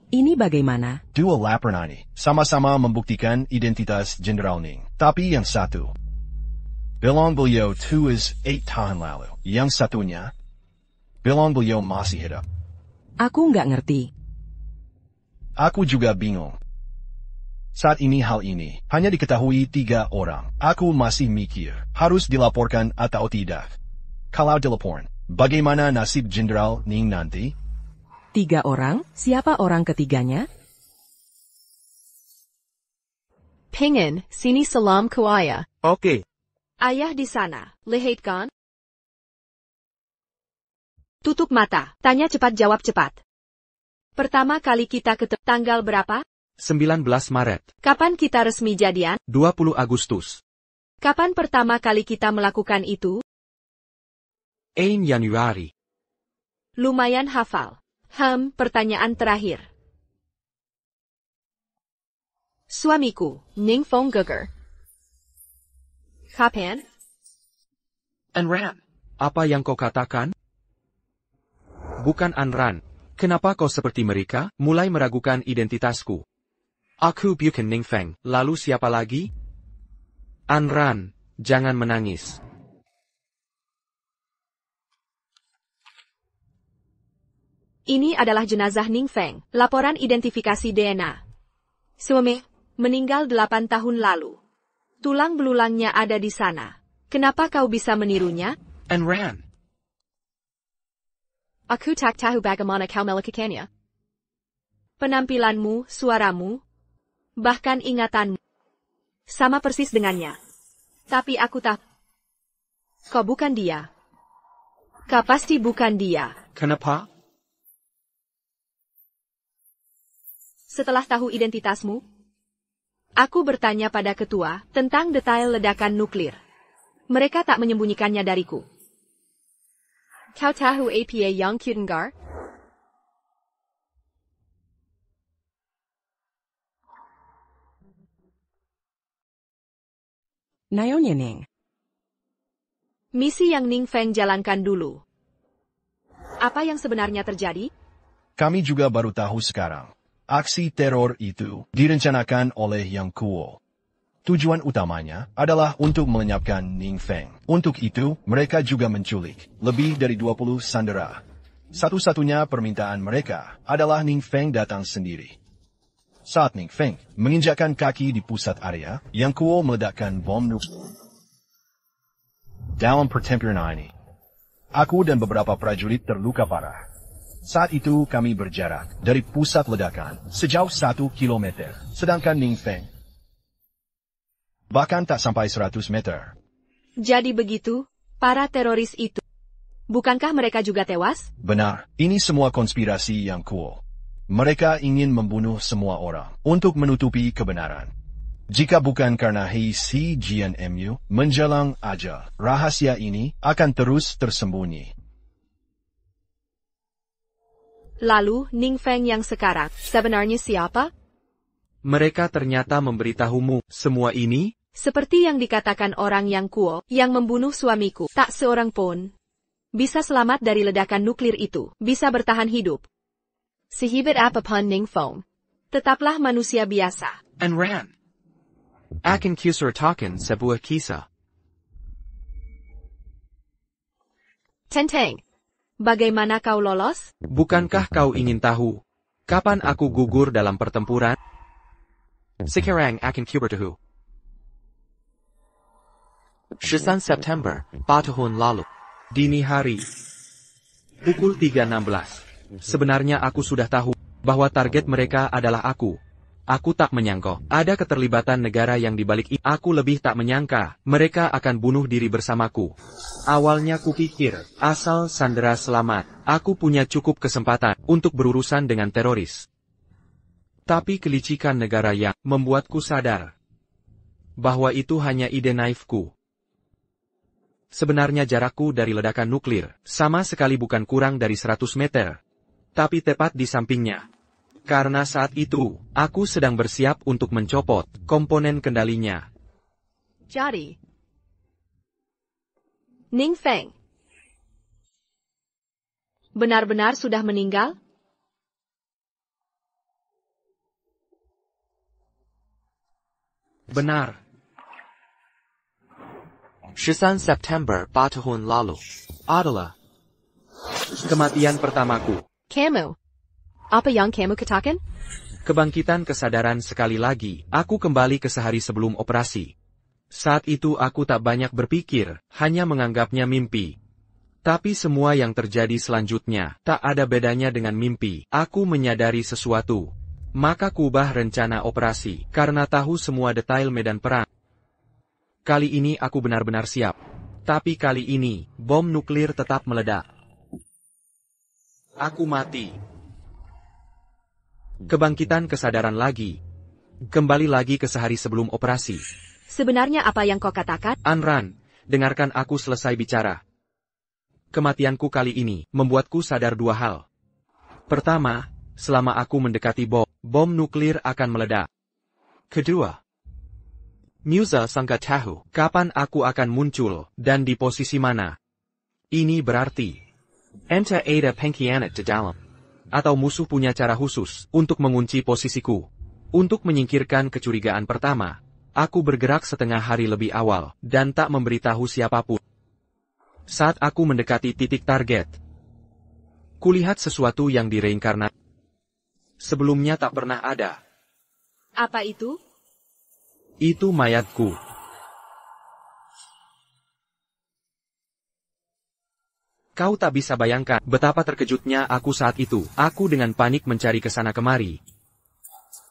Ini bagaimana?
2 laporan ini sama-sama membuktikan identitas Jenderal Ning. Tapi yang satu bilang beliau 8 tahun lalu. Yang satunya bilang beliau masih hidup.
Aku nggak ngerti.
Aku juga bingung. Saat ini hal ini hanya diketahui 3 orang. Aku masih mikir, harus dilaporkan atau tidak. Kalau dilaporkan, bagaimana nasib Jenderal Ning nanti?
3 orang? Siapa orang ketiganya?
Pingin, sini salam ke ayah.
Oke.
Ayah di sana, lihat kan? Tutup mata, tanya cepat jawab cepat. Pertama kali kita ketemu tanggal berapa?
19 Maret.
Kapan kita resmi jadian?
20 Agustus.
Kapan pertama kali kita melakukan itu?
1 Januari.
Lumayan hafal. Pertanyaan terakhir. Suamiku, Ning Feng Geger. Kapan?
Anran. Apa yang kau katakan? Bukan Anran. Kenapa kau seperti mereka, mulai meragukan identitasku? Aku bukan Ning Feng, lalu siapa lagi? Anran, jangan menangis.
Ini adalah jenazah Ning Feng, laporan identifikasi DNA. Suami, meninggal 8 tahun lalu. Tulang belulangnya ada di sana. Kenapa kau bisa menirunya?
Anran.
Aku tak tahu bagaimana kau melakukannya. Penampilanmu, suaramu, bahkan ingatanmu, sama persis dengannya. Tapi aku tak. Kau bukan dia. Kau pasti bukan dia.
Kenapa?
Setelah tahu identitasmu, aku bertanya pada ketua tentang detail ledakan nuklir. Mereka tak menyembunyikannya dariku. Kau tahu apa yang Kudengar?
Naonnya Ning?
Misi yang Ning Feng jalankan dulu. Apa yang sebenarnya terjadi?
Kami juga baru tahu sekarang. Aksi teror itu direncanakan oleh Yang Kuo. Tujuan utamanya adalah untuk melenyapkan Ning Feng. Untuk itu, mereka juga menculik lebih dari 20 sandera. Satu-satunya permintaan mereka adalah Ning Feng datang sendiri. Saat Ning Feng menginjakkan kaki di pusat area, Yang Kuo meledakkan bom nuklir. Dalam pertempuran ini, aku dan beberapa prajurit terluka parah. Saat itu kami berjarak dari pusat ledakan sejauh 1 kilometer, sedangkan Ning Feng bahkan tak sampai 100 meter.
Jadi begitu, para teroris itu. Bukankah mereka juga tewas?
Benar, ini semua konspirasi Yang Kuo. Mereka ingin membunuh semua orang untuk menutupi kebenaran. Jika bukan karena Hei Si Jian Mu menjelang ajal, rahasia ini akan terus tersembunyi.
Lalu, Ning Feng yang sekarang, sebenarnya siapa?
Mereka ternyata memberitahumu semua ini?
Seperti yang dikatakan orang Yang Kuo, yang membunuh suamiku, tak seorang pun bisa selamat dari ledakan nuklir itu, bisa bertahan hidup. Sehebat apapun Ning Feng, tetaplah manusia biasa.
Anran. Akan kuceritakan sebuah kisah.
Tenteng, bagaimana kau lolos?
Bukankah kau ingin tahu kapan aku gugur dalam pertempuran? Sekarang akan kuberitahu. 13 September, 4 tahun lalu. Dini hari. Pukul 3.16. Sebenarnya aku sudah tahu bahwa target mereka adalah aku. Aku tak menyangka ada keterlibatan negara yang dibalik itu. Aku lebih tak menyangka mereka akan bunuh diri bersamaku. Awalnya kupikir, asal sandera selamat, aku punya cukup kesempatan untuk berurusan dengan teroris. Tapi kelicikan negara yang membuatku sadar bahwa itu hanya ide naifku. Sebenarnya jarakku dari ledakan nuklir sama sekali bukan kurang dari 100 meter. Tapi tepat di sampingnya. Karena saat itu, aku sedang bersiap untuk mencopot komponen kendalinya.
Jadi, Ning Feng benar-benar sudah meninggal?
Benar. 13 September 4 tahun lalu adalah kematian pertamaku.
Kamu, apa yang kamu katakan?
Kebangkitan kesadaran sekali lagi, aku kembali ke sehari sebelum operasi. Saat itu aku tak banyak berpikir, hanya menganggapnya mimpi. Tapi semua yang terjadi selanjutnya, tak ada bedanya dengan mimpi. Aku menyadari sesuatu. Maka kubah rencana operasi, karena tahu semua detail medan perang. Kali ini aku benar-benar siap. Tapi kali ini, bom nuklir tetap meledak. Aku mati. Kebangkitan kesadaran lagi. Kembali lagi ke sehari sebelum operasi.
Sebenarnya apa yang kau katakan?
Anran, dengarkan aku selesai bicara. Kematianku kali ini membuatku sadar dua hal. Pertama, selama aku mendekati bom nuklir akan meledak. Kedua, Musa sangka tahu kapan aku akan muncul dan di posisi mana. Ini berarti ente ada pengkhianat di dalam. Atau musuh punya cara khusus untuk mengunci posisiku. Untuk menyingkirkan kecurigaan pertama, aku bergerak setengah hari lebih awal dan tak memberitahu siapapun. Saat aku mendekati titik target, kulihat sesuatu yang direinkarnasi. Sebelumnya tak pernah ada.
Apa itu?
Itu mayatku. Kau tak bisa bayangkan betapa terkejutnya aku saat itu. Aku dengan panik mencari ke sana kemari.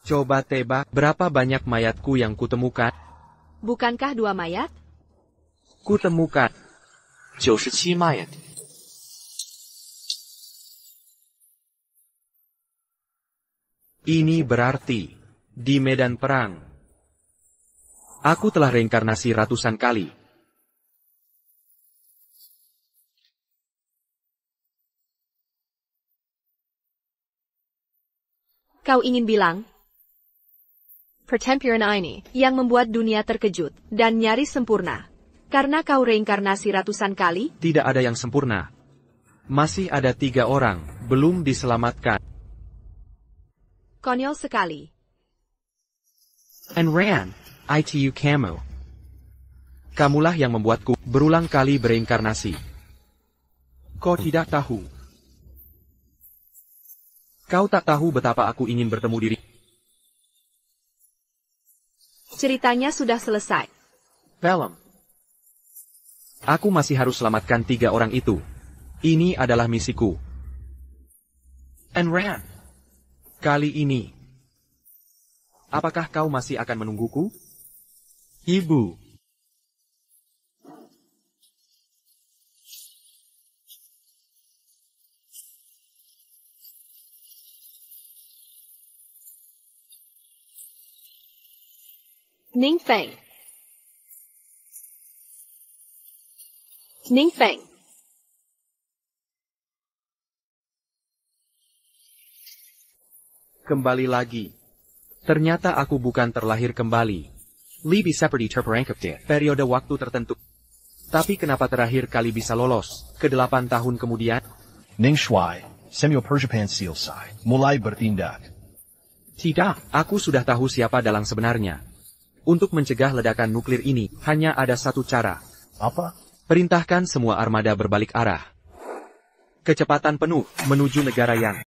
Coba tebak berapa banyak mayatku yang kutemukan?
Bukankah 2 mayat?
Kutemukan 97 mayat. Ini berarti di medan perang aku telah reinkarnasi ratusan kali.
Kau ingin bilang, pertempuran ini yang membuat dunia terkejut dan nyaris sempurna. Karena kau reinkarnasi ratusan kali?
Tidak ada yang sempurna. Masih ada 3 orang, belum diselamatkan.
Konyol sekali.
And Ran, itu kamu. Kamulah yang membuatku berulang kali bereinkarnasi. Kau tidak tahu. Kau tak tahu betapa aku ingin bertemu diri.
Ceritanya sudah selesai.
Film. Aku masih harus selamatkan 3 orang itu. Ini adalah misiku. And Ran. Kali ini. Apakah kau masih akan menungguku? Ibu.
Ning Feng. Ning Feng.
Kembali lagi. Ternyata aku bukan terlahir kembali. Lebih seperti terperangkap periode waktu tertentu. Tapi kenapa terakhir kali bisa lolos ke 8 tahun kemudian?
Ning Shuai, Samuel Persiapan Silsai, mulai bertindak.
Tidak, aku sudah tahu siapa dalang sebenarnya. Untuk mencegah ledakan nuklir ini, hanya ada satu cara.
Apa?
Perintahkan semua armada berbalik arah. Kecepatan penuh menuju negara yang